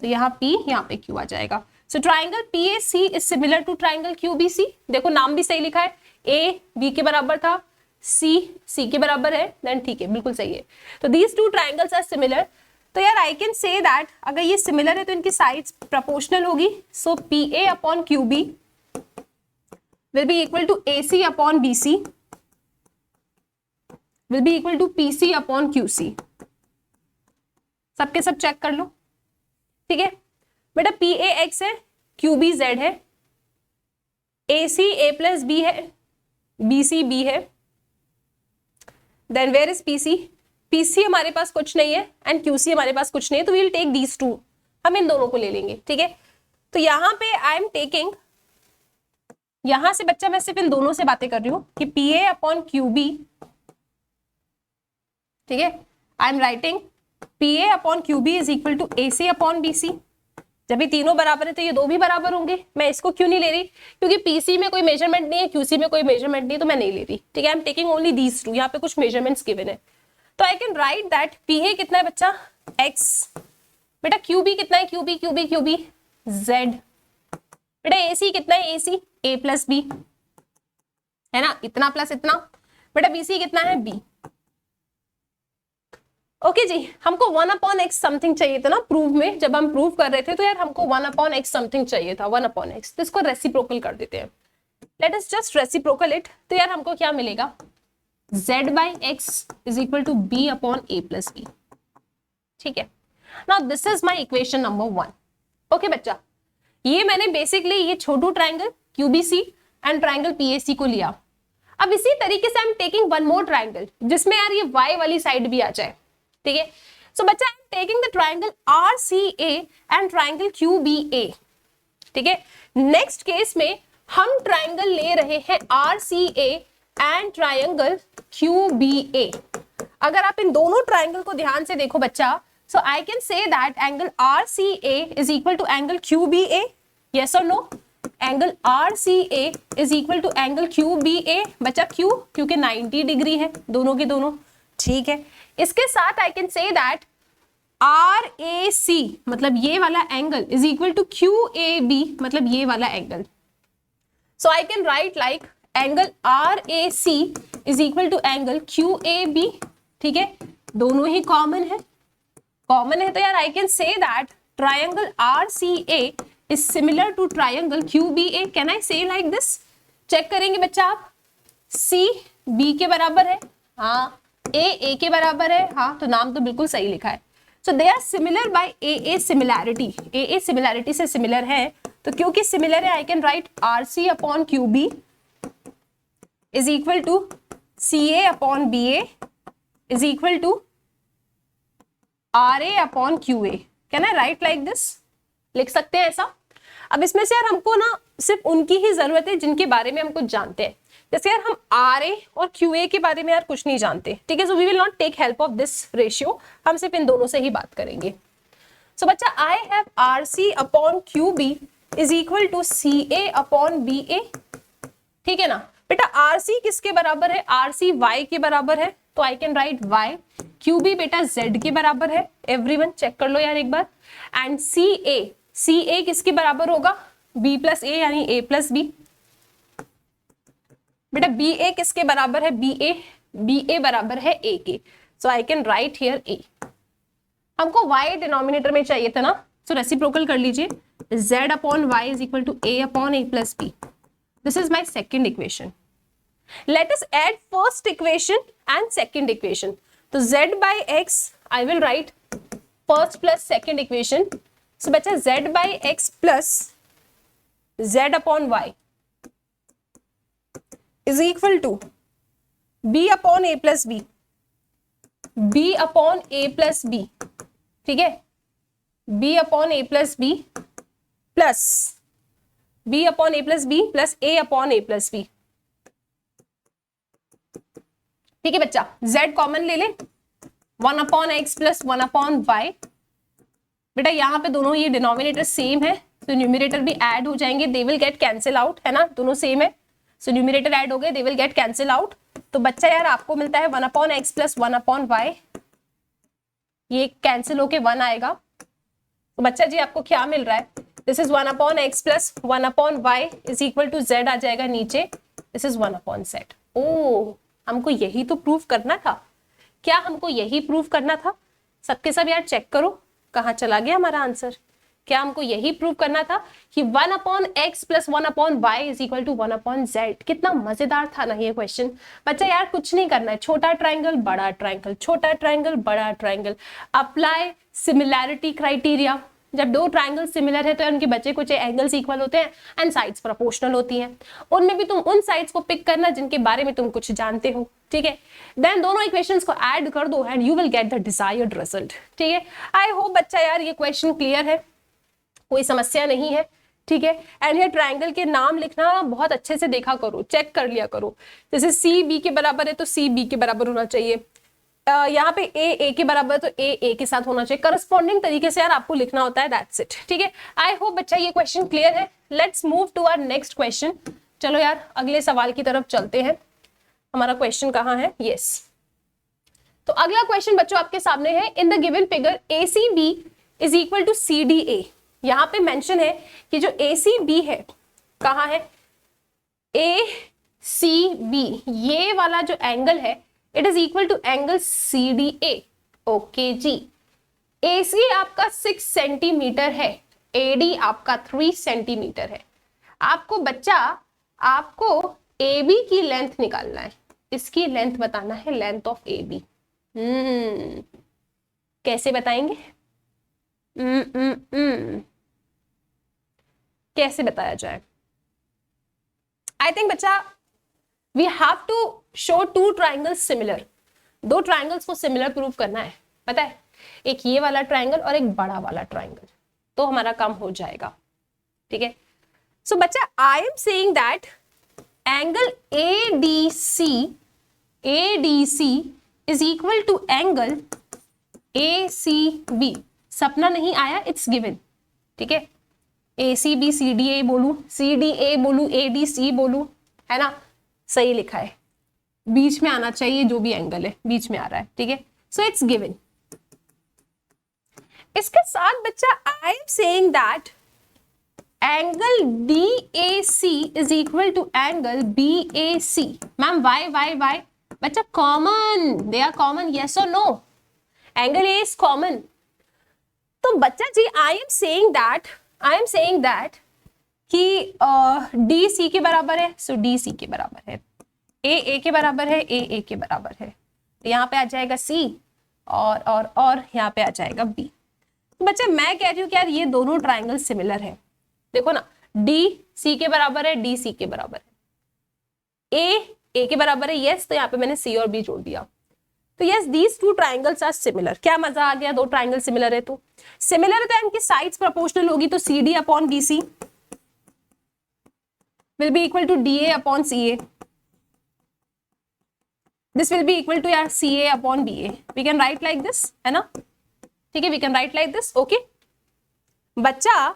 Speaker 1: तो यहाँ P यहाँ पे Q आ जाएगा। So triangle PAC is similar to triangle QBC। देखो नाम भी सही लिखा है, A B के बराबर था, C के बराबर है, देन ठीक है, बिल्कुल सही है। तो these two triangles are similar. तो यार आई कैन से दैट अगर ये सिमिलर है तो इनकी साइड्स प्रोपोर्शनल होगी। So PA upon QB will be equal to AC upon BC will be equal to PC upon QC। सबके सब चेक कर लो, ठीक है बेटा। PA X है, QB Z है, AC A प्लस B है, BC B है, then where is PC? PC हमारे पास कुछ नहीं है एंड QC हमारे पास कुछ नहीं है, तो we will take these two, हम इन दोनों को ले लेंगे, ठीक है। तो यहां पे आई एम टेकिंग, यहां से बच्चा मैं सिर्फ इन दोनों से बातें कर रही हूं कि PA अपॉन QB, ठीक है। I am writing PA upon QB is equal to AC upon BC, जब ये तीनों बराबर है तो ये दो भी बराबर होंगे। मैं इसको क्यों नहीं ले रही, क्योंकि पीसी में कोई मेजरमेंट नहीं है, क्यूसी में कोई मेजरमेंट नहीं है, तो मैं नहीं ले रही, ठीक है। I am taking only these two, यहाँ पे कुछ मेजरमेंट्स गिवन है। तो आई कैन राइट दैट पीए कितना है बच्चा, एक्स। बेटा क्यूबी कितना है, क्यूबी क्यूबी क्यूबी जेड। बेटा एसी कितना है, एसी ए प्लस बी, है ना, इतना प्लस इतना। बेटा बीसी कितना है, बी। ओके जी, हमको 1/x समथिंग चाहिए था ना प्रूव में, जब हम प्रूव कर रहे थे तो यार हमको 1/x समथिंग चाहिए था, 1/x। तो इसको रेसिप्रोकल कर देते हैं, let us just reciprocal it. तो यार हमको क्या मिलेगा, z/x is equal to b upon a plus B, ठीक है। Now this is my equation number 1। Okay बच्चा, ये मैंने बेसिकली ये छोटू triangle QBC and triangle PAC को लिया। अब इसी तरीके से I am taking one more triangle जिसमें यार ये y वाली साइड भी आ जाए, ठीक है। सो बच्चा I am taking the triangle RCA and triangle QBA, ठीक है। नेक्स्ट केस में हम ट्राइंगल ले रहे हैं RCA एंड ट्राइंगल QBA। अगर आप इन दोनों ट्राइंगल को ध्यान से देखो बच्चा, so I can say that angle RCA is equal to angle QBA, yes और no. Angle RCA is equal to angle QBA। बच्चा क्यों, क्योंकि 90 डिग्री है दोनों के दोनों, ठीक है। इसके साथ I can say that RAC मतलब ये वाला angle is equal to QAB मतलब ये वाला angle. So I can write like angle RAC is equal to angle QAB, ठीक है। दोनों ही कॉमन है, कॉमन है तो यार I can say that triangle RCA is similar to triangle QBA। Can I say like this? Check करेंगे बच्चा आप, C B के बराबर है, हाँ, A के बराबर है, हाँ, तो नाम तो बिल्कुल सही लिखा है। So they are similar by AA similarity, AA similarity से सिमिलर है, तो क्योंकि सिमिलर है I can write RC upon QB is equal to CA upon BA is equal to RA upon QA। Can I write like this? लिख सकते हैं ऐसा। अब इसमें से यार हमको ना सिर्फ उनकी ही जरूरत है जिनके बारे में हम कुछ जानते हैं, जैसे यार हम RA और QA के बारे में यार कुछ नहीं जानते, ठीक है। So we will not take help of this ratio, हम सिर्फ इन दोनों से ही बात करेंगे। सो बच्चा I have RC upon QB is equal to CA upon BA, ठीक है ना। बेटा RC किसके बराबर है, RC Y के बराबर है, तो I can right Y। QB बेटा Z के बराबर है, एवरीवन चेक कर लो यार एक बार। एंड CA किसके बराबर होगा, B प्लस A यानी A प्लस B। बेटा BA किसके बराबर है, BA बराबर है A के, so I can write here A। हमको Y डिनोमिनेटर में चाहिए था ना, सो रेसिप्रोकल कर लीजिए, Z upon Y is equal to A upon A plus B। This is my second equation. Let us add first equation and second equation. तो Z by X I will write first plus second equation. So बच्चा Z by X plus Z upon Y is equal to B upon A plus B, B upon A plus B, ठीक है, B upon A plus B plus B upon A plus B plus A upon A plus B, ठीक है बच्चा। Z कॉमन ले ले, 1/x प्लस 1/y। बेटा यहाँ पे दोनों ये डिनोमिनेटर सेम है, तो न्यूमरेटर भी ऐड हो जाएंगे, they will get cancel out, है ना, दोनों सेम है, सो न्यूमरेटर ऐड हो गए, they will get cancel out. तो बच्चा यार आपको मिलता है 1/x प्लस 1/y, ये कैंसिल होके 1 आएगा। तो बच्चा जी आपको क्या मिल रहा है, this is 1/x plus 1/y is equal to Z आ जाएगा नीचे, दिस इज 1/z। ओ हमको यही तो प्रूफ करना था, क्या हमको यही प्रूफ करना था? सबके सब यार चेक करो कहाँ चला गया हमारा आंसर। क्या हमको यही प्रूव करना था कि 1/x plus 1/y is equal to 1/z। कितना मजेदार था ना ये क्वेश्चन। बच्चा यार कुछ नहीं करना है, छोटा ट्राइंगल बड़ा ट्राइंगल, छोटा ट्राइंगल बड़ा ट्राइंगल, अप्लाई सिमिलैरिटी क्राइटेरिया। जब दो ट्राइंगल सिमिलर है तो उनके बचे कुछ एंगल्स इक्वल होते हैं एंड साइड्स प्रोपोर्शनल होती हैं। उनमें भी तुम उन साइड्स को पिक करना जिनके बारे में तुम कुछ जानते हो, ठीक है। देन दोनों इक्वेशंस को ऐड कर दो and you will get the desired result, ठीक है। आई होप बच्चा यार ये क्वेश्चन क्लियर है, कोई समस्या नहीं है, ठीक है। एंड ये ट्राइंगल के नाम लिखना बहुत अच्छे से देखा करो, चेक कर लिया करो। जैसे सी बी के बराबर है तो सी बी के बराबर होना चाहिए, यहाँ पे ए के बराबर तो ए के साथ होना चाहिए, करस्पॉन्डिंग तरीके से यार आपको लिखना होता है, दैट्स इट। ठीक है, आई होप बच्चा ये क्वेश्चन क्लियर है। Let's move to our next question. चलो यार अगले सवाल की तरफ चलते हैं। हमारा क्वेश्चन कहाँ है? यस, तो अगला क्वेश्चन बच्चों आपके सामने है, in the given figure ACB is equal to CDA। यहाँ पे मेंशन है कि जो ACB है कहाँ है? ACB ये वाला जो एंगल है it is equal to angle CDA। Okay जी, AC आपका 6 सेंटीमीटर है, AD आपका 3 सेंटीमीटर है। आपको बच्चा आपको AB की लेंथ निकालना है, इसकी लेंथ बताना है, लेंथ ऑफ AB। कैसे बताएंगे? कैसे बताया जाए? आई थिंक बच्चा we have to show 2 triangles similar. 2 triangles को सिमिलर प्रूव करना है, पता है, एक ये वाला ट्राइंगल और एक बड़ा वाला ट्राइंगल, तो हमारा काम हो जाएगा। ठीक है, सो बच्चा I am saying that angle ADC is equal to angle ACB। सपना नहीं आया, इट्स गिवन। ठीक है, ACB CDA बोलू, CDA बोलू, ADC बोलू, है ना? सही लिखा है, बीच में आना चाहिए, जो भी एंगल है बीच में आ रहा है। ठीक है, सो इट्स गिवन। इसके साथ बच्चा I am saying that angle DAC is equal to angle BAC। Ma'am why बच्चा common, they are common, yes और no? Angle A is common, तो बच्चा जी आई एम सेइंग दैट कि DC के बराबर है, सो DC के बराबर है, A के बराबर है, A के बराबर है, तो यहाँ पे आ जाएगा C और यहाँ पे आ जाएगा B। तो बच्चे मैं कह रही हूँ कि यार ये दोनों ट्राइंगल सिमिलर है। देखो ना, D C के बराबर है, D C के बराबर है, A के बराबर है, यस, तो यहाँ पे मैंने C और B जोड़ दिया। तो yes, these 2 triangles are similar. क्या मजा आ गया, 2 ट्राइंगल सिमिलर है तो इनकी साइड्स प्रोपोर्शनल होगी, तो CD upon BC will be equal to DA upon CA. This will be equal to यार CA upon BA. We can write like this, है ना? ठीक है, we can write like this, okay? बच्चा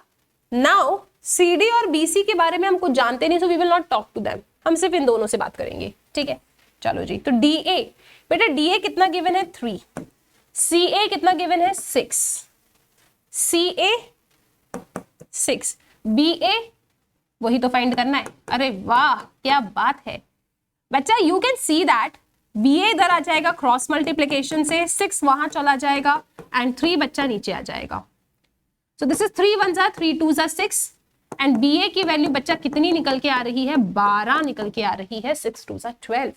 Speaker 1: now CD और BC के बारे में हम कुछ जानते नहीं, so we will not talk to them. हम सिर्फ इन दोनों से बात करेंगे। ठीक है, चलो जी, तो DA, बेटा DA कितना गिवन है? 3। CA कितना गिवन है? 6। CA 6, BA वही तो फाइंड करना है। अरे वाह, क्या बात है बच्चा। You can see that BA इधर आ जाएगा क्रॉस मल्टीप्लीकेशन से, 6 वहां चला जाएगा एंड 3 बच्चा नीचे आ जाएगा। सो दिस इज 3 1 जा 3 2 जा 6 एंड BA की वैल्यू बच्चा कितनी निकल के आ रही है? 12 निकल के आ रही है। 6 2 जा 12।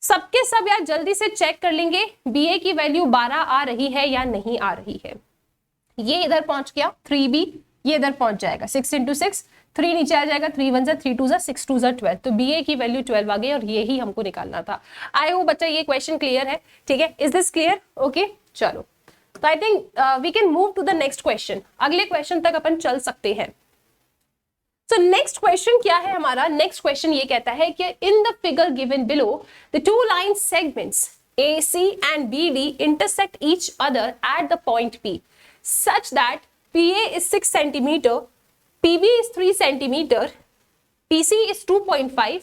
Speaker 1: सबके सब यार जल्दी से चेक कर लेंगे BA की वैल्यू 12 आ रही है या नहीं आ रही है। ये इधर पहुंच गया 3B, ये इधर पहुंच जाएगा 6 इंटू 6, 3 नीचे आ जाएगा, 3 1 जा 3 2 जा 6 2 जा 12। तो BA की वैल्यू 12 आ गई और ये ही हमको निकालना था। आई होप बच्चा ये क्वेश्चन क्लियर है। ठीक है, इज दिस क्लियर? ओके, चलो, तो I think we can move to the next question. अगले क्वेश्चन तक अपन चल सकते हैं। So next question क्या है हमारा? नेक्स्ट क्वेश्चन ये कहता है कि in the figure given below the 2 line segments AC and BD intersect each other at the point P such that PA is 6 centimeter, PB is 3 centimeter, PC is 2.5,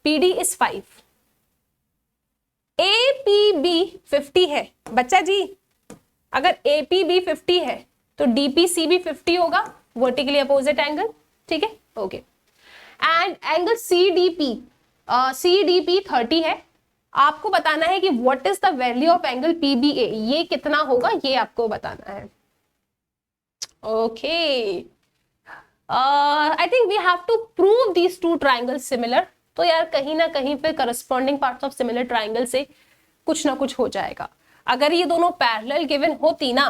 Speaker 1: PD is 5. APB 50 है बच्चा जी। अगर APB 50 है तो DPC भी 50 होगा, वर्टिकली अपोजिट एंगल। ठीक है, ओके। एंड एंगल CDP 30 है। आपको बताना है कि what is the value of angle PBA, ये कितना होगा ये आपको बताना है। Okay, I think we have to prove these 2 triangles similar. तो यार कहीं ना कहीं पे corresponding parts of similar triangle से कुछ ना कुछ हो जाएगा। अगर ये दोनों पैरेलल गिवन होती ना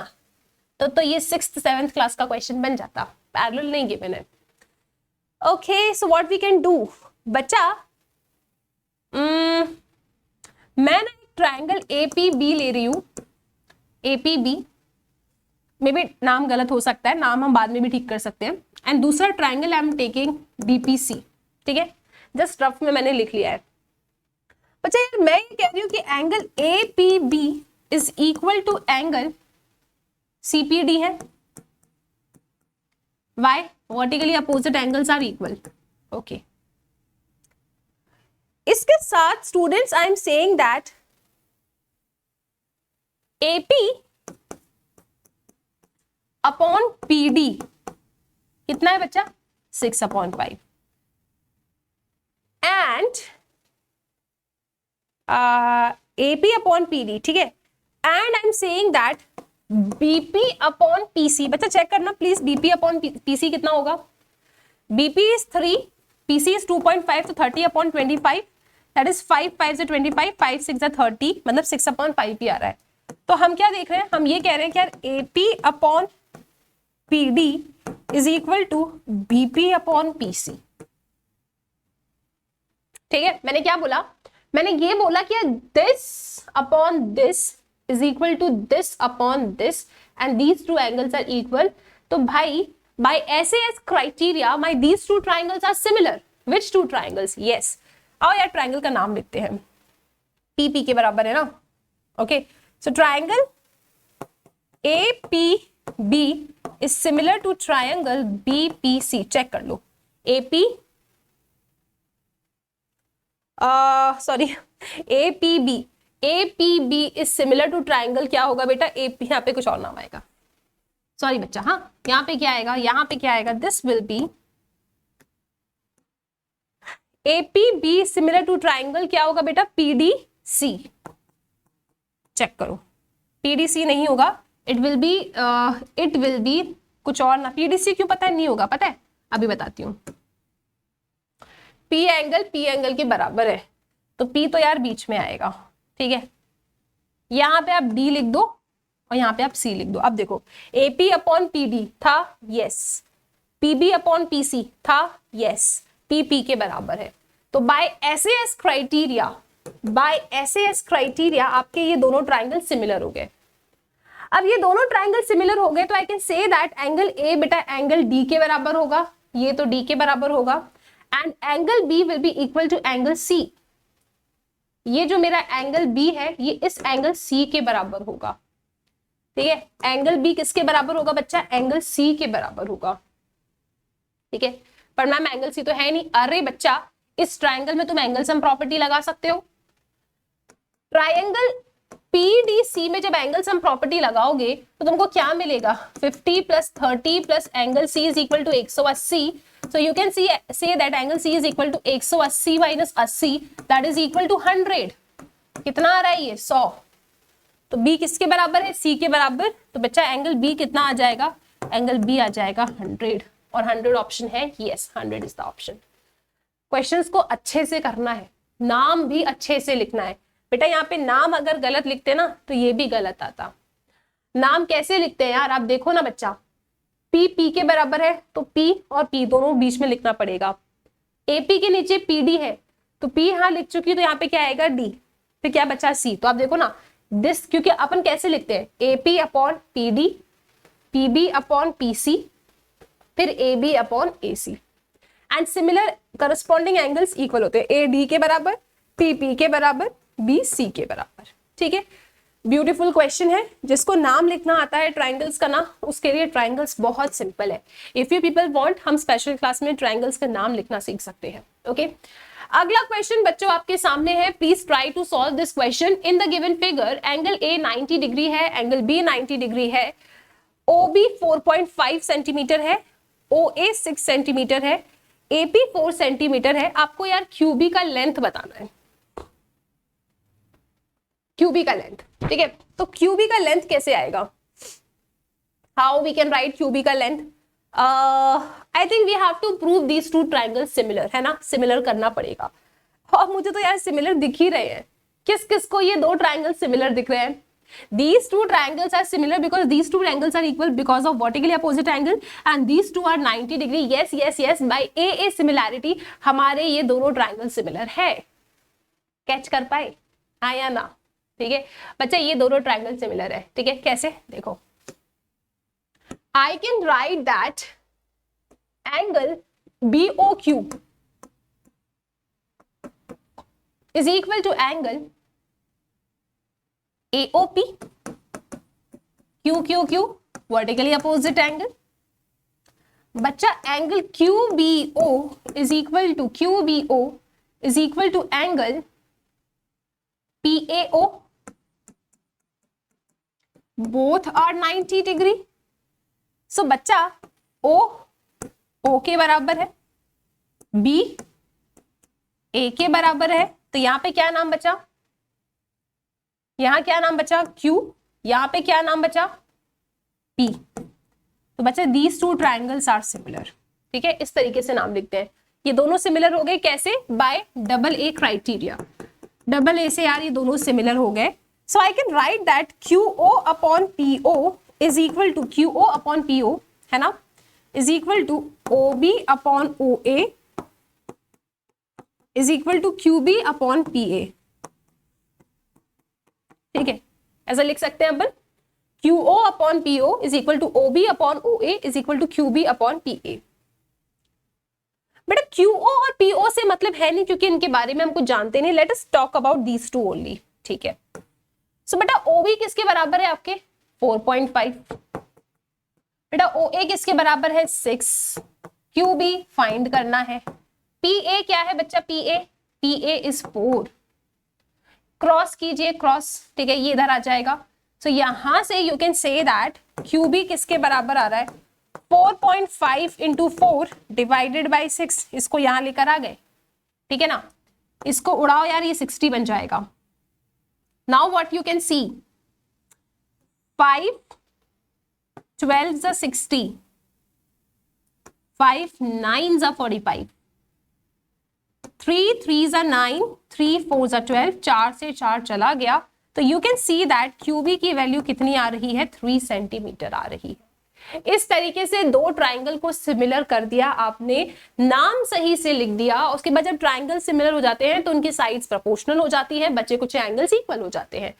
Speaker 1: तो ये 6th 7th क्लास का क्वेश्चन बन जाता। पैरेलल नहीं गिवन है। Okay, so what we can do बच्चा, मैं ना एक ट्राइंगल APB ले रही हूं। APB मे भी नाम गलत हो सकता है, नाम हम बाद में भी ठीक कर सकते हैं। एंड दूसरा triangle I am taking DPC। ठीक है, जस्ट रफ में मैंने लिख लिया है। बच्चा यार मैं ये कह रही हूँ कि angle A P B is equal to angle CPD है। Why? Vertically opposite angles are equal. Okay, इसके साथ students I am saying that AP upon PD कितना है बच्चा? 6/5 एंड AP अपॉन PD, ठीक है। And I am saying that BP upon PC, बच्चा चेक करना प्लीज, BP अपॉन PC कितना होगा? BP इज 3, PC इज 2.5, तो 30/25, दैट इज 5 5 से 25, 5 6 से 30, मतलब 6/5 ही आ रहा है। तो हम क्या देख रहे हैं? हम ये कह रहे हैं कि यार AP upon PD is equal to BP upon PC। ठीक है, मैंने क्या बोला? मैंने ये बोला कि this upon this is equal to this upon this and these two angles are equal. तो भाई by SAS criteria my these two triangles are similar. Which two triangles? Yes, आओ यार ट्राइंगल का नाम लिखते हैं। PP के बराबर है ना। Okay, so triangle APB is similar to triangle BPC। Check कर लो, AP sorry APB is similar to triangle, क्या होगा बेटा? AP, यहाँ पे कुछ और नाम आएगा, सॉरी बच्चा। हाँ, यहाँ पे क्या आएगा? यहाँ पे क्या आएगा? This will be APB similar to triangle, क्या होगा बेटा? PDC। चेक करो, PDC नहीं होगा, इट विल बी कुछ और ना। PDC क्यों पता है? नहीं होगा, पता है, अभी बताती हूँ। P एंगल के बराबर है, तो P तो यार बीच में आएगा, ठीक है। यहां पे आप D लिख दो और यहाँ पे आप C लिख दो। अब देखो, AP अपॉन PD था, यस। PB अपॉन PC था, यस। PP के बराबर है। तो बाय SAS क्राइटेरिया आपके ये दोनों ट्राइंगल सिमिलर हो गए। अब ये दोनों ट्राइंगल सिमिलर हो गए तो I can say that angle A बेटा एंगल D के बराबर होगा, ये तो D के बराबर होगा, and angle B will be equal to angle C। ये जो मेरा एंगल B है ये इस एंगल C के बराबर होगा, ठीक है। एंगल B किसके बराबर होगा बच्चा? एंगल C के बराबर होगा, ठीक है। पर मैम एंगल C तो है नहीं। अरे बच्चा, इस ट्राइंगल में तुम एंगल सम प्रॉपर्टी लगा सकते हो। ट्राइंगल PDC में जब एंगल सम प्रॉपर्टी लगाओगे तो तुमको क्या मिलेगा? 50 + 30 + angle C is equal to 180। So you can say that angle C is equal to 180 minus 80, that is equal to 100। कितना आ रहा है ये? 100। तो B किसके बराबर है? C के बराबर। तो बच्चा एंगल B कितना आ जाएगा? एंगल B आ जाएगा 100, और 100 ऑप्शन है, yes 100 is the option. Questions को अच्छे से करना है, नाम भी अच्छे से लिखना है बेटा। यहाँ पे नाम अगर गलत लिखते ना तो ये भी गलत आता। नाम कैसे लिखते हैं यार? आप देखो ना बच्चा, P के बराबर है तो P और P दोनों बीच में लिखना पड़ेगा। AP के नीचे PD है तो P यहाँ लिख चुकी, तो यहाँ पे क्या आएगा? D। फिर क्या बचा? C। तो आप देखो ना, दिस, क्योंकि अपन कैसे लिखते हैं? AP upon PD, PB upon PC, फिर AB upon AC। And similar corresponding angles equal होते हैं। AD के बराबर, PP के बराबर, BC के बराबर, ठीक है। ब्यूटीफुल क्वेश्चन है। जिसको नाम लिखना आता है ट्राइंगल्स का ना, उसके लिए ट्राइंगल्स बहुत सिंपल है। इफ यू पीपल वांट, हम स्पेशल क्लास में ट्राइंगल्स का नाम लिखना सीख सकते हैं। ओके, अगला क्वेश्चन बच्चों आपके सामने है। Please try to solve this question. In the given figure angle A 90 degree है, एंगल B 90 डिग्री है, OB 4.5 सेंटीमीटर है, OA 6 सेंटीमीटर है, AP 4 सेंटीमीटर है। आपको यार QB का लेंथ बताना है, QB का लेंथ, ठीक है। तो QB का लेंथ कैसे आएगा? How we can write QB का length? I think we have to prove these two triangles similar, है ना। सिमिलर करना पड़ेगा, और मुझे तो यार सिमिलर दिख ही रहे हैं। किस किस को ये दो ट्राइंगल सिमिलर दिख रहे हैं? These two triangles are similar because these two angles are equal because of vertically opposite angle and these two are 90 degree. Yes, yes, yes. By a similarity हमारे ये दोनों triangle similar है। कैच कर पाए? हाँ या ना? ठीक है बच्चा, ये दोनों ट्राइंगल सिमिलर है, ठीक है। कैसे? देखो, I can write that angle BOQ is equal to angle AOP, QQQ, vertically opposite angle. बच्चा angle QBO is equal to angle PAO, both are 90 degree. So बच्चा O के बराबर है, B A के बराबर है, तो यहां पे क्या नाम बचा, यहां क्या नाम बचा Q, यहां पे क्या नाम बचा P. तो बच्चा these two triangles are similar. ठीक है, इस तरीके से नाम लिखते हैं. ये दोनों सिमिलर हो गए कैसे, by double A criteria. Double A से यार ये दोनों सिमिलर हो गए. So I can write that QO upon PO is equal to QO upon PO, है ना, is equal to OB upon OA is equal to QB upon PA. ठीक है, ऐसा लिख सकते हैं अपन, QO upon PO is equal to OB upon OA is equal to QB upon PA. बेटा QO और PO से मतलब है नहीं, क्योंकि इनके बारे में हम कुछ जानते नहीं. Let us talk about these two only. ठीक है, सो बेटा OB किसके बराबर है आपके 4.5. बेटा OA किसके बराबर है 6. QB फाइंड करना है. PA क्या है बच्चा, PA इज 4. क्रॉस कीजिए, क्रॉस. ठीक है, ये इधर आ जाएगा. तो यहां से you can say that QB किसके बराबर आ रहा है 4.5 इंटू 4 डिवाइडेड बाई 6. इसको यहां लेकर आ गए. ठीक है ना, इसको उड़ाओ यार, ये 60 बन जाएगा. Now what you can see, 5 12 60, 5 9 45, 3 3 9, 3 4 12, 4 से 4 चला गया. तो you can see that QB की वैल्यू कितनी आ रही है 3 सेंटीमीटर आ रही है. इस तरीके से दो ट्राइंगल को सिमिलर कर दिया आपने, नाम सही से लिख दिया. उसके बाद जब ट्राइंगल सिमिलर हो जाते हैं तो उनकी साइड्स प्रोपोर्शनल हो जाती है, बच्चे कुछ एंगल्स इक्वल हो जाते हैं.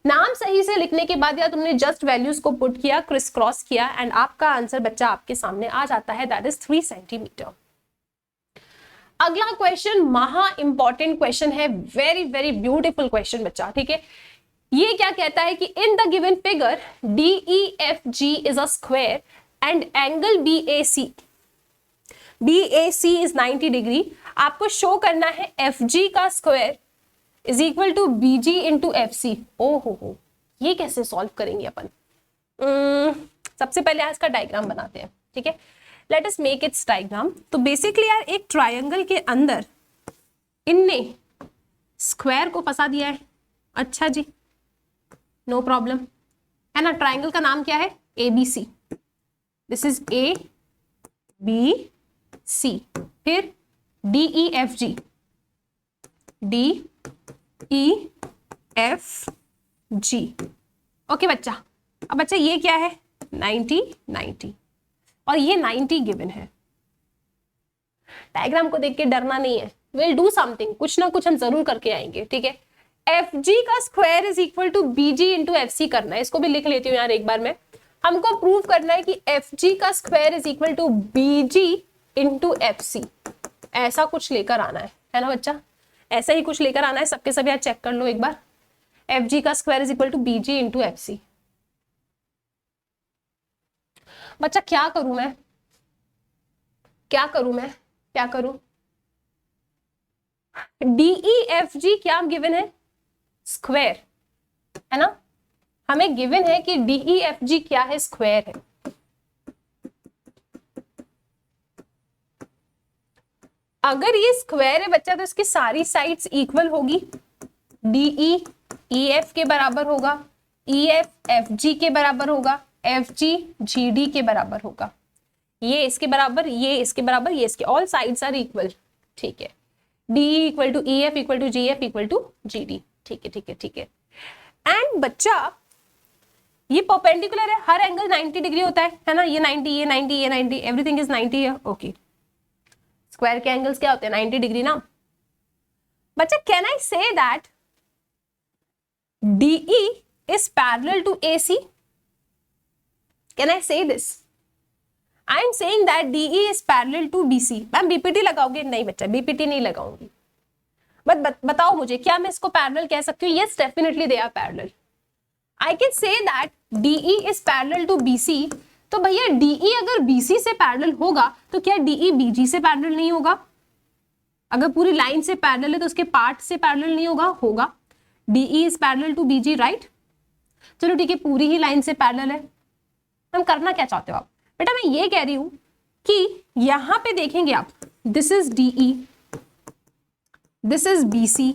Speaker 1: नाम सही से लिखने के बाद या तुमने जस्ट वैल्यूज को पुट किया, क्रिस क्रॉस किया, एंड आपका आंसर बच्चा आपके सामने आ जाता है, दैट इज 3 सेंटीमीटर. अगला क्वेश्चन महा इंपॉर्टेंट क्वेश्चन है, वेरी वेरी ब्यूटीफुल क्वेश्चन बच्चा. ठीक है, ये क्या कहता है कि in the given figure DEFG is a square and angle BAC is 90 degree. आपको शो करना है FG का square is equal to BG into FC. ओ हो, ये कैसे सॉल्व करेंगे अपन. सबसे पहले इसका डायग्राम बनाते हैं. ठीक है, let us make it's diagram. तो बेसिकली यार एक ट्रायंगल के अंदर इनने स्क्वायर को फंसा दिया है. अच्छा जी, नो प्रॉब्लम, है ना. ट्राइंगल का नाम क्या है ABC. This is ABC. फिर DEFG, ओके बच्चा. अब बच्चा ये क्या है 90 90 और ये 90 गिवन है. डायग्राम को देख के डरना नहीं है, विल डू समथिंग, कुछ ना कुछ हम जरूर करके आएंगे. ठीक है, FG का square is equal to BG into FC करना है. इसको भी लिख लेती हूँ यार एक बार में. हमको प्रूव करना है कि FG का square is equal to BG into FC. ऐसा कुछ लेकर आना है ना बच्चा, ऐसा ही कुछ लेकर आना है. सबके सब यार चेक कर लो एक बार. FG का square is equal to BG into FC. बच्चा क्या करूं मैं, क्या करूं. DEFG क्या गिवन है स्क्वायर, है ना. हमें गिवन है कि DEFG क्या है स्क्वायर है. अगर ये स्क्वायर है बच्चा तो इसकी सारी साइड्स इक्वल होगी. DE EF के बराबर होगा, EF FG के बराबर होगा, FG GD के बराबर होगा. ये इसके बराबर, ये इसके बराबर, ये इसके, ऑल साइड्स आर इक्वल. ठीक है, DE equal to EF equal to GF equal to GD. ठीक है. एंड बच्चा ये परपेंडिकुलर है, हर एंगल 90 डिग्री होता है ना. ये 90, ये 90, ये 90, एवरीथिंग इज 90 है. ओके, स्क्वायर के एंगल्स क्या होते हैं 90 डिग्री ना. बच्चा कैन आई से that DE is parallel to AC? Can I say this? I am saying that DE is parallel to BC. Ma'am BPT लगाओगे? नहीं बच्चा, BPT नहीं लगाऊंगी. बट बताओ मुझे, क्या मैं इसको पैरेलल कह सकती हूँ? Yes, definitely they are parallel. I can say that DE is parallel to BC। तो भैया DE अगर BC से पैरेलल होगा तो क्या DE BG से पैरेलल नहीं होगा? अगर पूरी लाइन से पैरेलल है तो उसके पार्ट से पैरेलल नहीं होगा? होगा। DE is parallel to BG, right? चलो ठीक है, पूरी ही लाइन से पैरेलल है। हम करना क्या चाहते हो आप? बेटा मैं ये कह रही हूं कि यहां पे देखेंगे आप, this is DE, this is BC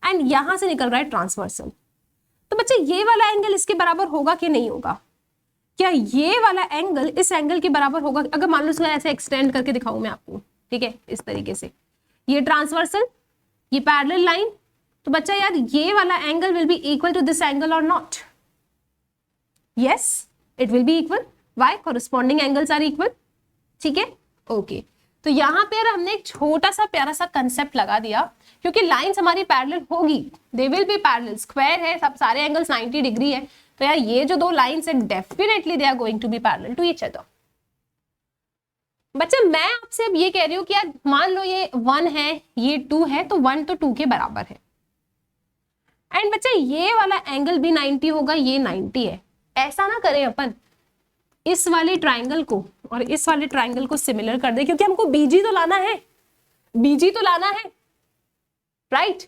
Speaker 1: and यहां से निकल रहा है ट्रांसवर्सल। तो बच्चे ये वाला एंगल इसके बराबर होगा कि नहीं होगा? क्या ये वाला एंगल इस एंगल के बराबर होगा? अगर मान लो इसको ऐसे एक्सटेंड करके दिखाऊं मैं आपको, ठीक है, इस तरीके से, ये ट्रांसवर्सल, ये पैरेलल लाइन, तो बच्चा यार ये वाला angle will be equal to this angle और not? Yes, it will be equal. Why? Corresponding angles are equal. ठीक है, ओके। तो यहां पर हमने एक छोटा सा प्यारा सा कंसेप्ट लगा दिया, क्योंकि लाइंस हमारी पैरेलल होगी, they will be parallel, square है, सब सारे एंगल्स 90 डिग्री है, तो यार ये जो दो लाइंस है definitely they are going to be parallel to each other. बच्चा मैं आपसे अब ये कह रही हूँ कि यार मान लो ये 1 है, ये 2 है, तो 1 तो 2 के बराबर है। एंड बच्चा ये वाला एंगल भी 90 होगा, ये 90 है। ऐसा ना करें अपन, इस वाले ट्राइंगल को और इस वाले ट्राइंगल को सिमिलर कर दे, क्योंकि हमको BG तो लाना है, BG तो लाना है, राइट?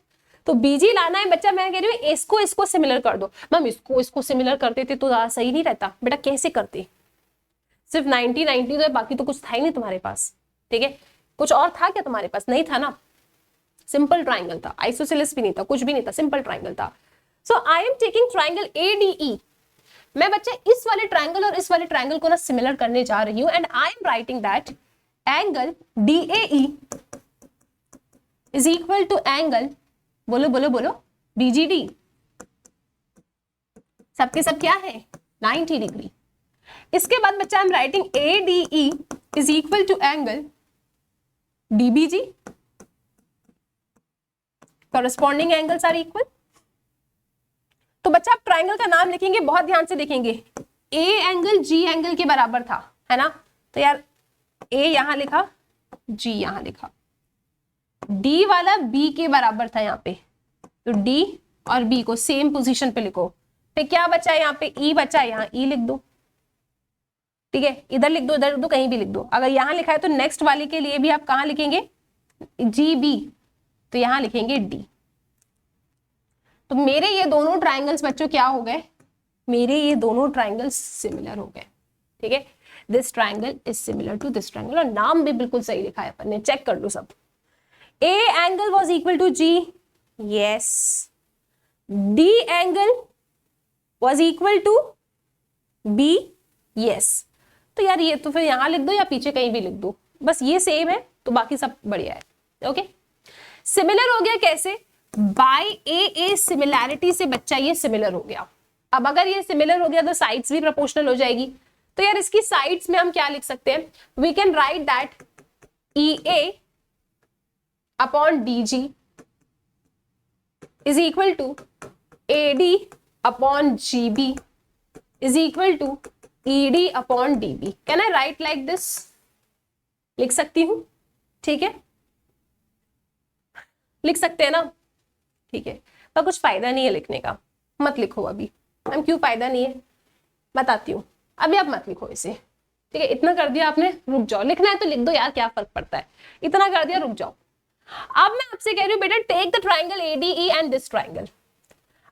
Speaker 1: तो BG लाना है बच्चा। मैं कह रही हूँ इसको सिमिलर कर दो। मैम इसको सिमिलर करते थे तो ज्यादा सही नहीं रहता। बेटा कैसे करते? सिर्फ 90 तो है, बाकी तो कुछ था ही नहीं तुम्हारे पास, ठीक है? कुछ और था क्या तुम्हारे पास? नहीं था ना, सिंपल ट्राइंगल था, आइसोसेलेस भी नहीं था, कुछ भी नहीं था, सिंपल ट्राइंगल था। So I am taking triangle ADE। मैं बच्चे इस वाले ट्राइंगल और इस वाले ट्राइंगल को ना सिमिलर करने जा रही हूं, and I am writing that angle DAE is equal to angle, बोलो बोलो बोलो, BGD। सबके सब क्या है? 90 डिग्री। इसके बाद बच्चा I am writing ADE is equal to angle DBG। Corresponding angles are equal. तो बच्चा आप ट्राइंगल का नाम लिखेंगे, बहुत ध्यान से देखेंगे। A एंगल G एंगल के बराबर था, है ना? तो यार A यहां लिखा, G यहां लिखा, D वाला B के बराबर था यहाँ पे, तो D और B को सेम पोजीशन पे लिखो। फिर क्या बचा यहाँ पे? E बचा, यहाँ E लिख दो, ठीक है? इधर लिख दो, इधर लिख दो, कहीं भी लिख दो। अगर यहाँ लिखा है तो नेक्स्ट वाले के लिए भी आप कहाँ लिखेंगे? GB, तो यहाँ लिखेंगे D। तो मेरे ये दोनों ट्राइंगल्स बच्चों क्या हो गए? मेरे ये दोनों ट्राइंगल्स सिमिलर हो गए, ठीक है? This triangle is similar to this triangle, और नाम भी बिल्कुल सही लिखा है अपन ने, चेक कर लो सब। A angle was equal to G, yes. D angle was equal to B, yes. तो यार ये तो फिर यहां लिख दो या पीछे कहीं भी लिख दो, बस ये सेम है तो बाकी सब बढ़िया है। ओके, सिमिलर हो गया कैसे? बाय ए सिमिलैरिटी से बच्चा ये सिमिलर हो गया। अब अगर ये सिमिलर हो गया तो साइड्स भी प्रोपोर्शनल हो जाएगी। तो यार इसकी साइड्स में हम क्या लिख सकते हैं? We can write that EA upon DG is equal to AD upon GB is equal to ED upon DB। Can I write like this? लिख सकती हूं, ठीक है? लिख सकते हैं ना, ठीक है? पर कुछ फायदा नहीं है लिखने का, मत लिखो अभी। मैम क्यों फायदा नहीं है? बताती हूँ, अभी आप मत लिखो इसे, ठीक है? इतना कर दिया आपने, रुक जाओ। लिखना है तो लिख दो यार, क्या फर्क पड़ता है? इतना कर दिया, रुक जाओ। अब मैं आपसे कह रही हूँ बेटा, take the triangle ADE and this triangle.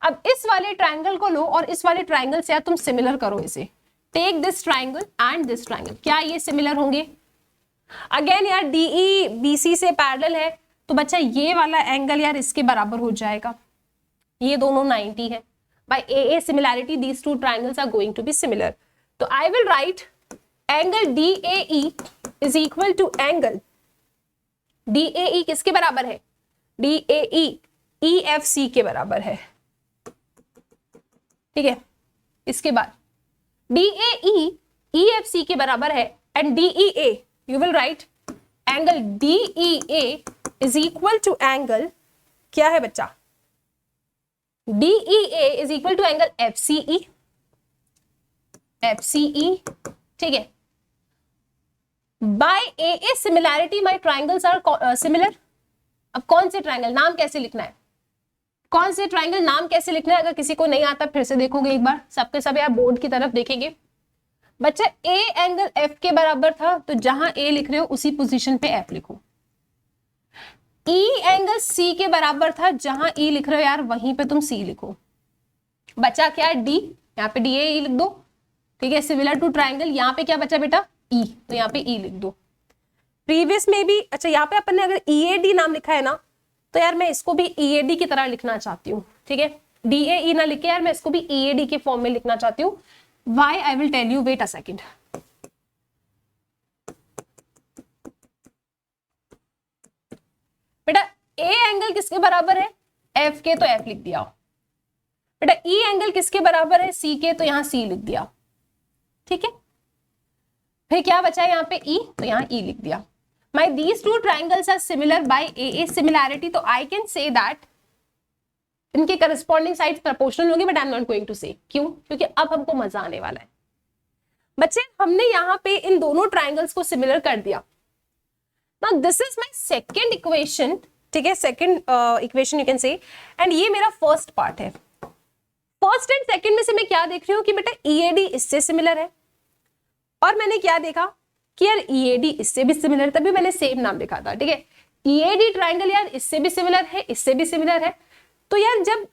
Speaker 1: अब इस वाले ट्राइंगल को लो और इस वाले ट्राइंगल से यार तुम सिमिलर करो इसे। Take this triangle and this triangle, क्या ये सिमिलर होंगे? अगेन यार DE BC से पैरेलल है, तो बच्चा ये वाला एंगल यार इसके बराबर हो जाएगा। ये दोनों 90 है। By AA similarity these two triangles are going to be similar. तो I will write angle DAE is equal to angle DAE किसके बराबर है? DAE EFC के बराबर है, ठीक है? इसके बाद DAE EFC के बराबर है, and DEA you will write angle DEA is equal to angle, क्या है बच्चा? DEA is equal to angle FCE, ठीक है? By AA similarity my triangles are similar, अब कौन से ट्रायंगल, नाम कैसे लिखना है, कौन से ट्रायंगल नाम कैसे लिखना है, अगर किसी को नहीं आता फिर से देखोगे एक बार, सबके सब यार बोर्ड की तरफ देखेंगे। बच्चा ए एंगल एफ के बराबर था, तो जहां ए लिख रहे हो उसी पोजीशन पे एफ लिखो। ई एंगल सी के बराबर था, जहां ई लिख रहे हो यार वहीं पे तुम सी लिखो। बचा क्या, डी, यहाँ पे डी ए ई लिख दो, ठीक है, सिमिलर टू ट्रायंगल। यहाँ पे क्या बचा बेटा, ई, तो यहाँ पे ई लिख दो। प्रीवियस में भी, अच्छा यहाँ पे अपन ने अगर ई ए डी नाम लिखा है ना, तो यार मैं इसको भी ई ए डी की तरह लिखना चाहती हूँ, ठीक है, डी ए ई ना लिख के यार मैं इसको भी ई ए डी के फॉर्म में लिखना चाहती हूँ। Why, I will tell you, wait a second. बेटा ए एंगल किसके बराबर है, एफ के, तो एफ लिख दिया। बेटा ई एंगल किसके बराबर है, सी के, तो यहां सी लिख दिया, ठीक है। फिर क्या बचा है यहाँ पे ई, तो यहाँ ई लिख दिया। My these two triangles are similar by a similarity, तो I can say that इनके करस्पॉन्डिंग साइड्स प्रोपोर्शनल होंगे, but I am not going to say. क्यों, क्योंकि अब हमको मजा आने वाला है। बच्चे हमने यहाँ पे इन दोनों ट्राइंगल्स को सिमिलर कर दिया। Now this is my second equation, ठीक है, second equation you can say, and ये मेरा फर्स्ट पार्ट है। फर्स्ट एंड सेकंड में से मैं क्या देख रही हूँ कि बेटा ईएडी इससे सिमिलर है, और मैंने क्या देखा कि यार ईएडी इससे भी सिमिलर, तभी मैंने सेम नाम लिखा था, ठीक है। ईएडी ट्राइंगल यार इससे भी सिमिलर है, इससे भी सिमिलर है, तो यार जब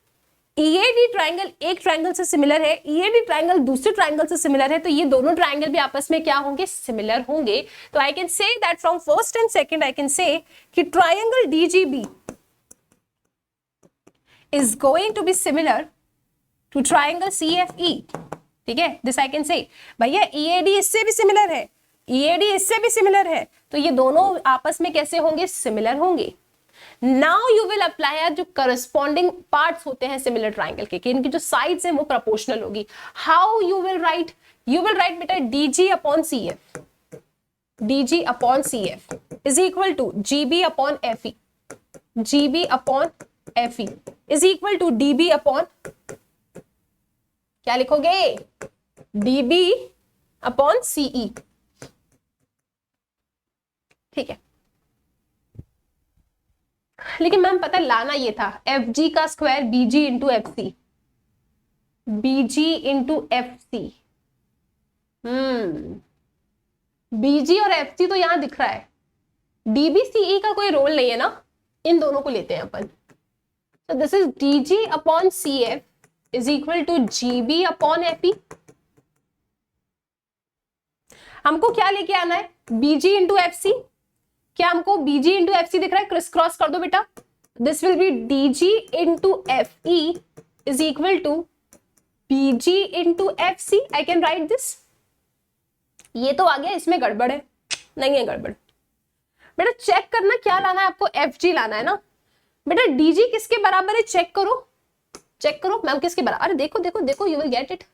Speaker 1: ईएडी ट्राइंगल एक ट्राइंगल से सिमिलर है, ईएडी ट्राइंगल दूसरे ट्राइंगल से सिमिलर है, तो ये दोनों ट्राइंगल भी आपस में क्या होंगे, सिमिलर होंगे। तो I can say that from first and second I can say कि triangle DGB is going to be similar to triangle CFE, ठीक है। दिस आई कैन से, भैया ईएडी इससे भी सिमिलर है, ईएडी इससे भी सिमिलर है, तो ये दोनों आपस में कैसे होंगे, सिमिलर होंगे। नाउ यू विल अप्लाई जो करस्पॉन्डिंग पार्ट्स होते हैं सिमिलर ट्राइंगल के, कि इनकी जो साइड्स हैं वो प्रोपोर्शनल होगी। How you will write, you will write बेटा DG upon C F, DG upon C F is equal to GB upon F E, GB upon F E is equal to DB upon, क्या लिखोगे, डीबी अपॉन सीई, ठीक है। लेकिन मैम पता लाना ये था एफ जी का स्क्वायर बीजी इंटू एफ सी, बीजी इंटू एफ सी, बीजी और एफ सी तो यहां दिख रहा है, डीबीसीई का कोई रोल नहीं है ना, इन दोनों को लेते हैं अपन। तो this is DG upon C F is equal to GB upon F E. हमको क्या लेके आना है, बीजी इंटू एफ सी, क्या हमको बीजी इंटू एफ सी दिख रहा है, क्रिस क्रॉस कर दो बेटा, this will be DG into F E is equal to BG into F C. I can write this. ये तो आ गया, इसमें गड़बड़ है, नहीं है गड़बड़ बेटा, चेक करना क्या लाना है आपको, एफ जी लाना है ना बेटा। डीजी किसके बराबर है, चेक करो, चेक करो मैम किसके बराबर, अरे देखो देखो देखो, you will get it.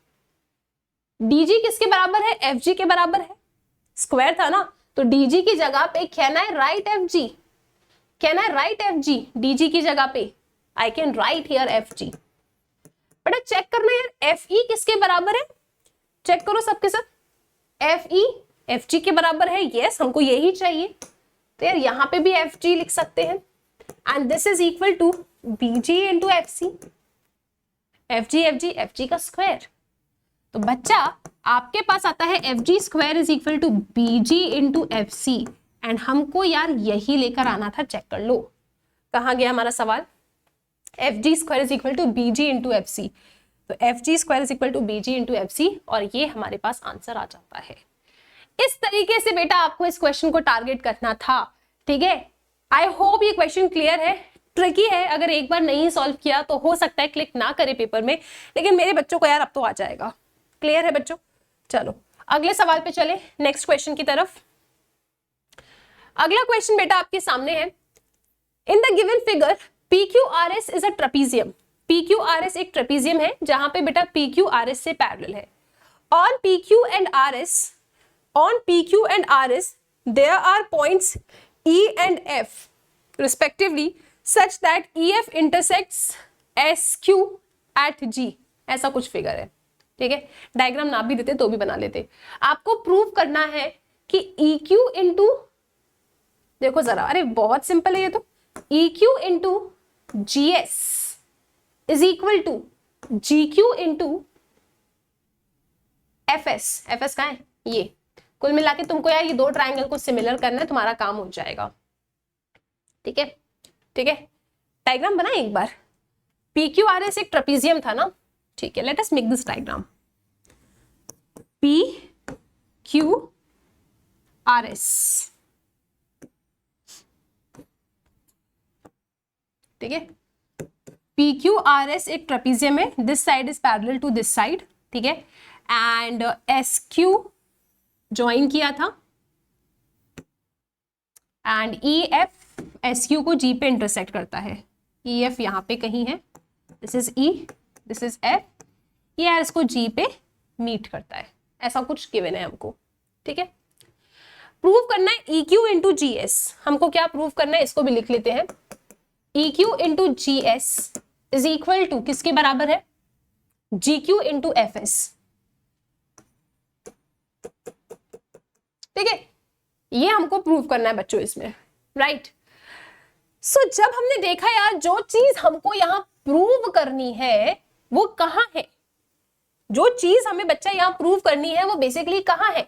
Speaker 1: DG किसके बराबर है, एफ जी के बराबर है, स्क्वायर था ना, तो डीजी की जगह पे can I right F G, can I right F G DG की जगह पे, आई can write here F G. बेटा चेक करना यार एफ ई किसके बराबर है, चेक करो सबके सब, एफ ई एफ जी के बराबर है, यस हमको यही चाहिए, तो यार यहाँ पे भी एफ जी लिख सकते हैं, and this is equal to BG into F C, F G का स्क्वायर। तो बच्चा आपके पास आता है F G square is equal to B G into F C, and हमको यार यही लेकर आना था, चेक कर लो कहाँ गया हमारा सवाल, F G square is equal to B G into F C, तो F G square is equal to B G into F C, और ये हमारे पास आंसर आ जाता है। इस तरीके से बेटा आपको इस क्वेश्चन को टारगेट करना था, ठीक है। आई होप ये क्वेश्चन क्लियर है, ट्रिकी है, अगर एक बार नहीं सॉल्व किया तो हो सकता है क्लिक ना करे पेपर में, लेकिन मेरे बच्चों को यार अब तो आ जाएगा। क्लियर है बच्चों, चलो अगले सवाल पे चले, नेक्स्ट क्वेश्चन की तरफ। अगला क्वेश्चन बेटा आपके सामने है, in the given figure PQRS is a trapezium, PQRS एक ट्रेपीजियम है जहां पे बेटा PQRS से पैरेलल है। On PQ and RS there are points E and F respectively such that EF intersects SQ at G, ऐसा कुछ फिगर है, ठीक है। डायग्राम ना भी देते तो भी बना लेते। आपको प्रूव करना है कि EQ इंटू, देखो जरा, अरे बहुत सिंपल है ये तो, EQ into GS is equal to GQ into FS। FS कहाँ है? ये कुल मिला के तुमको यार ये दो ट्राइंगल को सिमिलर करना है, तुम्हारा काम हो जाएगा। ठीक है, ठीक है, डायग्राम बनाए एक बार। PQRS एक ट्रेपेजियम था ना, ठीक है, let us make this diagram. PQRS, ठीक है, PQRS एक ट्रेपेजियम है, this side is parallel to this side, ठीक है, एंड SQ ज्वाइन किया था एंड EF SQ को G पे इंटरसेक्ट करता है। EF यहां पे कहीं है, this is E, this is F, ये इसको G पे मीट करता है, ऐसा कुछ गिवन है हमको। ठीक है, प्रूव करना है EQ इंटू GS। हमको क्या प्रूव करना है, इसको भी लिख लेते हैं। EQ into GS is equal to किसके बराबर है? GQ into FS। ठीक है, ये हमको प्रूव करना है बच्चों इसमें, राइट। सो जब हमने देखा यार जो चीज हमको यहां प्रूव करनी है वो कहां है, जो चीज हमें बच्चा यहां प्रूव करनी है वो बेसिकली कहां है?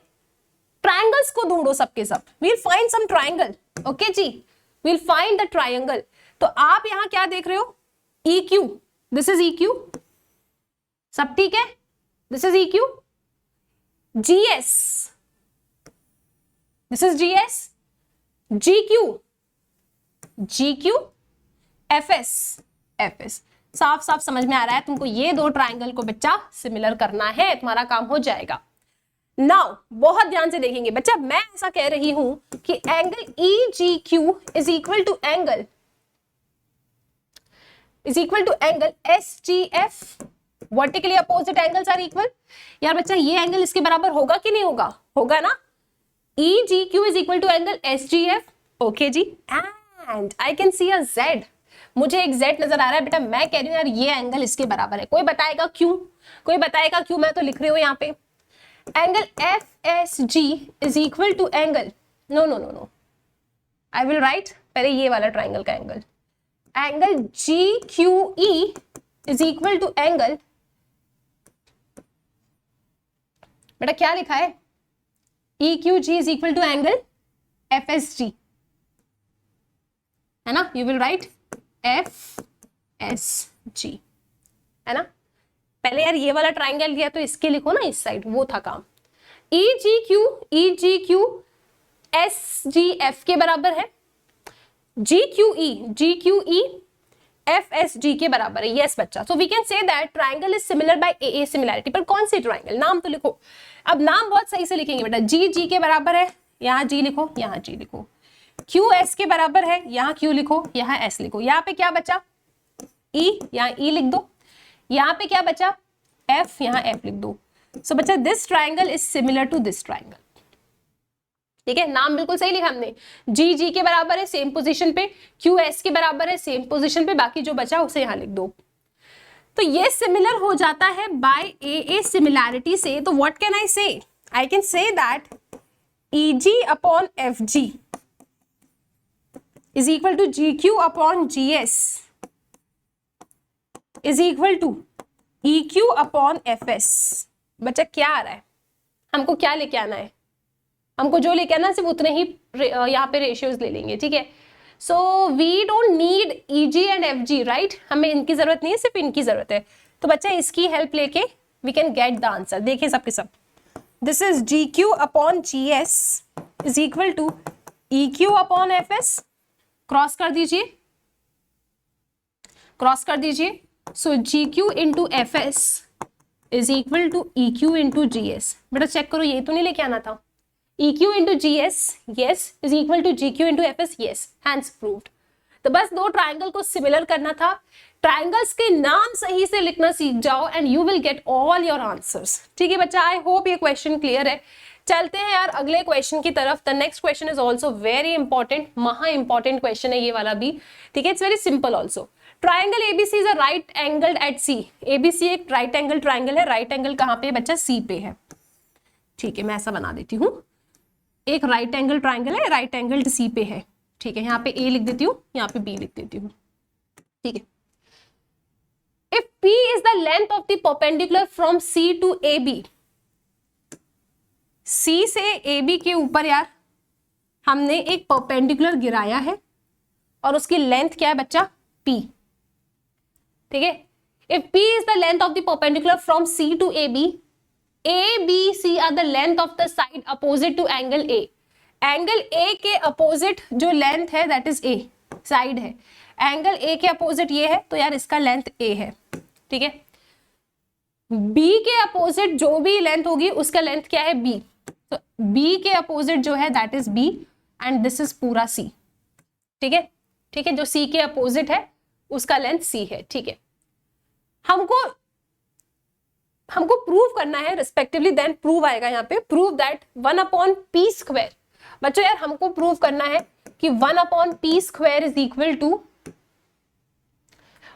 Speaker 1: ट्रायंगल्स को ढूंढो सबके सब, we'll find some triangle. Okay जी, वील फाइंड द ट्रायंगल। तो आप यहां क्या देख रहे हो? EQ, दिस इज EQ, सब ठीक है, this is EQ। GS, this is GS। GQ, GQ, FS, FS। साफ साफ समझ में आ रहा है तुमको, ये दो ट्रायंगल को बच्चा सिमिलर करना है, तुम्हारा काम हो जाएगा। नाउ बहुत ध्यान से देखेंगे बच्चा, मैं ऐसा कह रही हूं कि angle EGQ is equal to angle SGF, vertically opposite angles are equal. यार बच्चा ये एंगल इसके बराबर होगा कि नहीं होगा? होगा ना। EGQ is equal to angle SGF। Okay जी, and I can see a Z, मुझे एक Z नजर आ रहा है बेटा, मैं कह रही हूं यार ये एंगल इसके बराबर है। कोई बताएगा क्यों? कोई बताएगा क्यों? मैं तो लिख रही हूं यहाँ पे angle FSG is equal to angle, no no no no, I will write पहले ये वाला ट्राइंगल का angle GQE is equal to angle, बेटा क्या लिखा है? EQG is equal to angle FSG, है ना। यू विल राइट FSG, है ना। पहले यार ये वाला ट्राइंगल लिया तो इसके लिखो ना इस साइड, वो था काम। EGQ SGF के बराबर है, GQE FSG के बराबर है। यस बच्चा, so we can say that triangle is similar by AA similarity. पर कौन सी ट्राइंगल? नाम तो लिखो। अब नाम बहुत सही से लिखेंगे बेटा। G के बराबर है, यहाँ G लिखो, यहाँ G लिखो। Q S के बराबर है, यहाँ Q लिखो, यहाँ S लिखो। यहाँ पे क्या बचा? E, यहाँ E लिख दो। यहाँ पे क्या बचा? F, यहाँ F लिख दो। सो बच्चा this triangle is similar to this triangle. ठीक है, नाम बिल्कुल सही लिखा हमने। G के बराबर है सेम पोजीशन पे, Q S के बराबर है सेम पोजीशन पे, बाकी जो बचा उसे यहाँ लिख दो। तो ये सिमिलर हो जाता है बाय AA सिमिलैरिटी से। तो what can I say? I can say that EG upon FG is equal to GQ upon GS is equal to EQ upon FS। बच्चा क्या आ रहा है? हमको क्या लेके आना है? हमको जो लेके आना सिर्फ उतने ही यहाँ पे रेशियोज ले लेंगे। ठीक है, so we don't need EG and FG, right. हमें इनकी जरूरत नहीं है, सिर्फ इनकी जरूरत है। तो बच्चा इसकी हेल्प लेके we can get the answer. देखिए सबके सब, this is GQ upon GS is equal to EQ upon FS। Cross कर दीजिए, क्रॉस कर दीजिए। So GQ into FS is equal to EQ into GS। बेटा चेक करो, ये तो नहीं लेके आना था। EQ into GS, yes, is equal to GQ into FS, yes, hence proved। तो बस दो ट्राइंगल को सिमिलर करना था। ट्राइंगल्स के नाम सही से लिखना सीख जाओ and you will get all your answers. ठीक है बच्चा, आई होप ये क्वेश्चन क्लियर है। चलते हैं यार अगले क्वेश्चन की तरफ। The next question is also very important, महा इंपॉर्टेंट क्वेश्चन है ये वाला भी। ठीक है, it's very simple also. Triangle ABC is a right angle at C। ABC एक राइट एंगल ट्राइंगल है। राइट एंगल कहाँ पे बच्चा? C पे है। ठीक है, मैं ऐसा बना देती हूँ। एक राइट एंगल ट्राइंगल है, राइट एंगल C पे है। ठीक है, यहाँ पे ए लिख देती हूँ, यहाँ पे बी लिख देती हूँ, ठीक है। If P is the length of the perpendicular from C to AB, C से AB के ऊपर यार हमने एक परपेंडिकुलर गिराया है और उसकी लेंथ क्या है बच्चा, P, ठीक है। If P is the length of the perpendicular from C to AB, A, B, C are the length of the side opposite to angle A। Angle A के अपोजिट जो लेंथ है दैट इज A, साइड है। एंगल A के अपोजिट ये है, तो यार इसका लेंथ A है, ठीक है। B के अपोजिट जो भी लेंथ होगी उसका लेंथ क्या है, B। तो B के अपोजिट जो है that is B and this is पूरा C, ठीक है, ठीक है। जो C के अपोजिट है उसका लेंथ C है, ठीक है। हमको प्रूव करना है रिस्पेक्टिवली, देन प्रूव आएगा यहाँ पे, प्रूव दैट 1/p स्क्वायर। बच्चों यार हमको प्रूव करना है कि 1/p square is equal to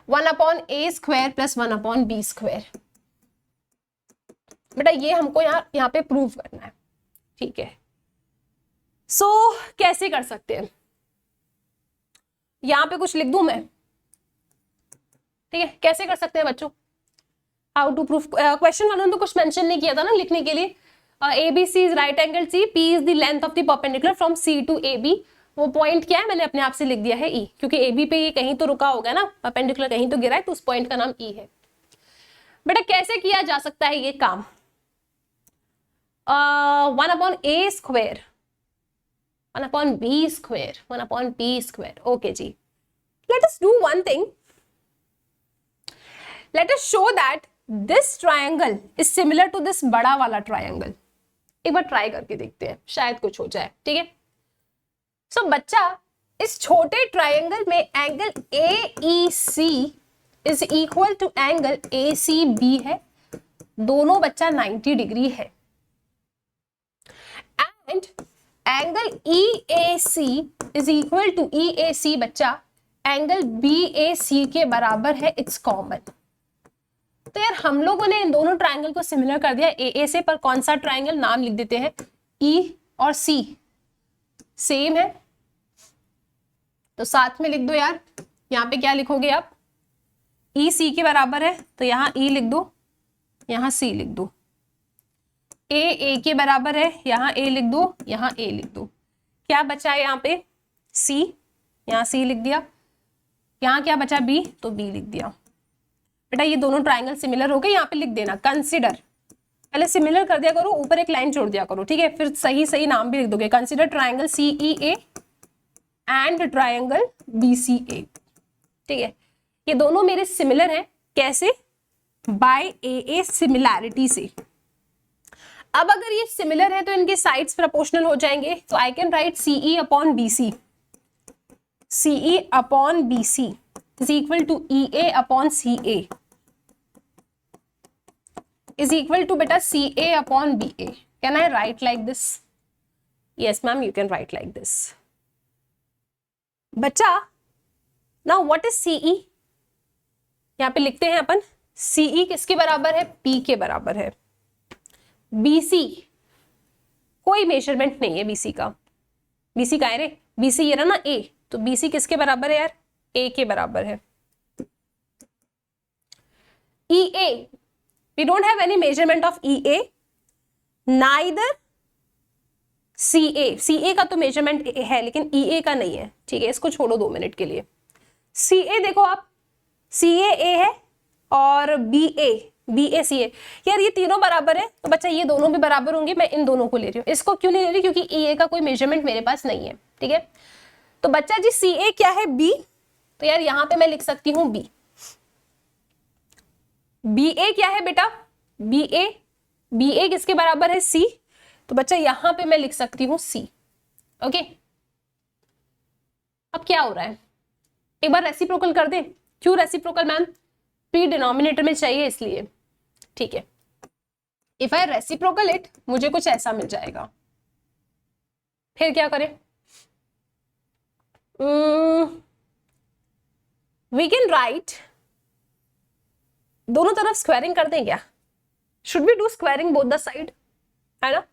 Speaker 1: 1/a square plus 1/b square. बेटा ये हमको यहाँ पे प्रूव करना है, ठीक है। सो कैसे कर सकते हैं, यहाँ पे कुछ लिख दूं मैं, ठीक है। कैसे कर सकते हैं बच्चों, हाउ टू प्रूफ। क्वेश्चन वालों ने तो कुछ मेंशन नहीं किया था ना लिखने के लिए। ABC is right angle C, P is the length of the perpendicular from C to AB। वो पॉइंट क्या है मैंने अपने आप से लिख दिया है E, क्योंकि AB पे ये कहीं तो रुका होगा ना, परपेंडिकुलर कहीं तो गिरा है, तो उस पॉइंट का नाम E है। बेटा कैसे किया जा सकता है ये काम, 1/a square, 1/b square, 1/p square. Okay जी, let us do one thing, let us show that this triangle is similar to this बड़ा वाला ट्रायंगल। एक बार ट्राई करके देखते हैं, शायद कुछ हो जाए, ठीक है। सो बच्चा इस छोटे ट्रायंगल में angle AEC is equal to angle ACB है, दोनों बच्चा 90 डिग्री है। And angle EAC is equal to EAC बच्चा एंगल BAC के बराबर है, इट्स कॉमन। तो यार हम लोगों ने इन दोनों ट्रायंगल को सिमिलर कर दिया AA से, पर कौन सा ट्रायंगल, नाम लिख देते हैं E और C सेम है, तो साथ में लिख दो यार। यहाँ पे क्या लिखोगे आप, E C के बराबर है तो यहाँ E लिख दो, यहाँ C लिख दो। A के बराबर है, यहाँ A लिख दो, यहाँ A लिख दो। क्या बचा है यहाँ पे C, यहाँ C लिख दिया। यहाँ क्या बचा B, तो B लिख दिया। बेटा ये दोनों ट्रायंगल सिमिलर हो गए, यहाँ पे लिख देना कंसिडर, पहले सिमिलर कर दिया करो, ऊपर एक लाइन छोड़ दिया करो, ठीक है। फिर सही सही नाम भी लिख दोगे, consider triangle CEA and triangle BCA, ठीक है। ये दोनों मेरे सिमिलर हैं, कैसे, बाय AA सिमिलैरिटी से। अब अगर ये सिमिलर है तो इनके साइड्स प्रोपोर्शनल हो जाएंगे, तो I can right CE upon BC, CE upon BC is equal to EA upon CA is equal to beta CA upon BA. Can I write like this? Yes ma'am, you can write like this. बच्चा now what is CE? यहाँ पे लिखते हैं अपन, CE किसके बराबर है, P के बराबर है। BC कोई मेजरमेंट नहीं है BC का, BC का है रे, BC ये रहा ना A, तो BC किसके बराबर है यार, A के बराबर है। EA, we don't have any measurement of EA, neither CA, CA का तो मेजरमेंट है लेकिन EA का नहीं है, ठीक है। इसको छोड़ो 2 मिनट के लिए। CA देखो आप, CA A है और BA CA, यार ये तीनों बराबर है, तो बच्चा ये दोनों भी बराबर होंगे, मैं इन दोनों को ले रही हूँ। इसको क्यों नहीं ले रही, क्योंकि EA का कोई मेजरमेंट मेरे पास नहीं है, ठीक है। तो बच्चा जी CA क्या है, B, तो यार यहां पे मैं लिख सकती हूं B। BA क्या है बेटा, BA किसके बराबर है, C, तो बच्चा यहां पे मैं लिख सकती हूं C, ओके। अब क्या हो रहा है, एक बार रेसिप्रोकल कर दे। क्यों रेसिप्रोकल मैम, P डिनोमिनेटर में चाहिए इसलिए, ठीक है। इफ आई रेसिप्रोकल इट, मुझे कुछ ऐसा मिल जाएगा। फिर क्या करें, वी कैन राइट, दोनों तरफ स्क्वायरिंग कर दें क्या, should we do squaring both the side, है ना।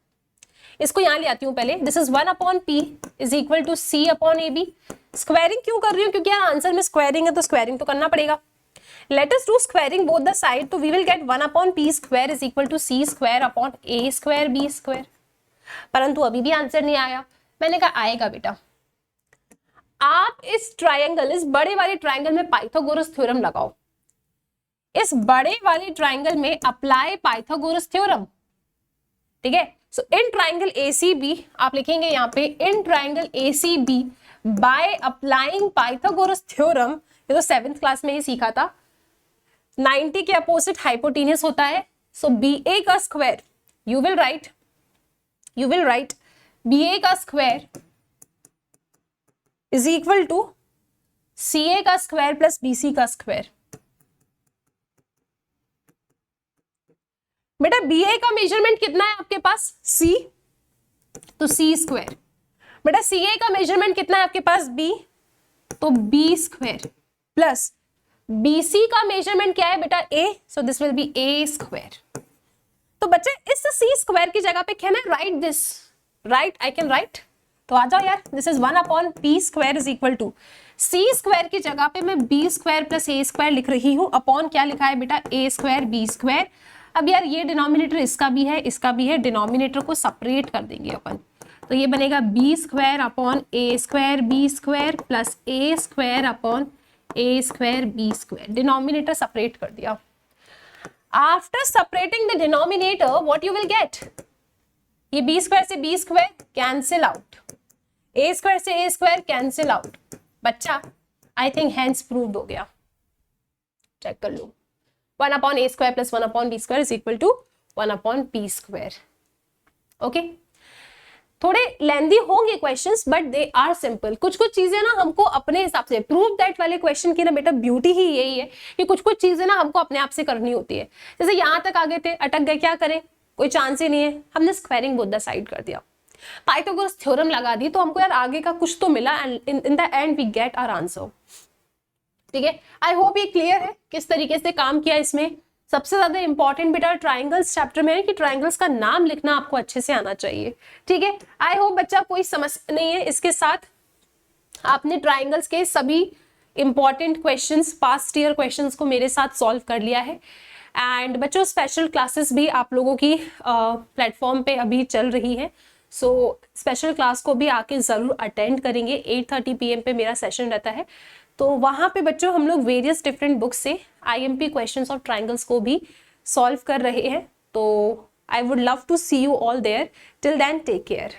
Speaker 1: इसको यहाँ ले आती हूँ पहले, this is 1 upon P is equal to C upon A B. Squaring क्यों कर रही हूँ, क्योंकि यार आंसर में स्क्वायरिंग है तो स्क्वायरिंग तो करना पड़ेगा। Let us do squaring both the side, तो we will get 1 upon P square is equal to C square upon A square B square. परंतु अभी भी आंसर नहीं आया। मैंने कहा आएगा बेटा, आप इस ट्रायंगल, इस बड़े वाले ट्रायंगल में पाइथागोरस थ्योरम लगाओ। इस बड़े वाले ट्रायंगल में अप्लाई पाइथागोरस थ्योरम, ठीक है। सो इन ट्रायंगल ACB आप लिखेंगे यहाँ पे in triangle ACB by applying Pythagoras theorem. ये तो 7th क्लास में ही सीखा था। 90 के अपोजिट हाइपोटेन्यूस होता है। सो BA का square you will write BA का square is equal to CA का स्क्वायर प्लस BC का स्क्वायर। बेटा BA का मेजरमेंट कितना है आपके पास, C, तो C स्क्वायर। बेटा CA का मेजरमेंट कितना है आपके पास, B, तो B स्क्वायर प्लस BC का मेजरमेंट क्या है बेटा, A, so this will be A square. तो बच्चे इस C स्क्वायर की जगह पे can I write this, right, I can write. तो आ जाओ यार, this is 1 upon P square is equal to C square की जगह पे मैं B square plus A square लिख रही हूं, अपॉन क्या लिखा है बेटा, A स्क्वायर B स्क्वायर। अब यार ये डिनोमिनेटर इसका भी है, इसका भी है, डिनोमिनेटर को सेपरेट कर देंगे अपन, तो ये बनेगा B square upon A square B square plus A square upon A square B square. Denominator separate कर दिया। After separating the denominator what you will get, ये B स्क्वायर से B square cancel out, A square से A स्क्वायर कैंसिल आउट। बच्चा आई थिंक हैंस प्रूव्ड हो गया, चेक कर लो। 1 upon A square plus 1 upon B square is equal to 1 upon P square. Okay, थोड़े लेंदी होंगे questions but they are simple. कुछ कुछ चीजें ना हमको अपने हिसाब से, प्रूव दैट वाले क्वेश्चन की ना बेटा ब्यूटी ही यही है कि कुछ कुछ चीजें ना हमको अपने आप से करनी होती है। जैसे यहाँ तक आ गए थे, अटक गए, क्या करें, कोई चांस ही नहीं है, हमने स्क्वायरिंग बोथ द साइड कर दिया, पाइथागोरस थ्योरम लगा दी, तो हमको यार आगे का कुछ तो मिला and in the end we get our answer. ठीक है, आई होप ये क्लियर है किस तरीके से काम किया इसमें। सबसे ज्यादा इंपॉर्टेंट बेटा ट्राइंगल्स चैप्टर में है कि ट्राइंगल्स का नाम लिखना आपको अच्छे से आना चाहिए। ठीक है, आई होप बच्चा कोई समस्या नहीं है। इसके साथ आपने ट्राइंगल्स के सभी important questions, past year questions को मेरे साथ सॉल्व कर लिया है। एंड बच्चों स्पेशल क्लासेस भी आप लोगों की प्लेटफॉर्म पे अभी चल रही है, सो स्पेशल क्लास को भी आके जरूर अटेंड करेंगे। 8:30 PM पे मेरा सेशन रहता है, तो वहाँ पे बच्चों हम लोग वेरियस डिफरेंट बुक्स से IMP क्वेश्चंस ऑफ ट्राइंगल्स को भी सॉल्व कर रहे हैं। तो I would love to see you all there. Till then take care.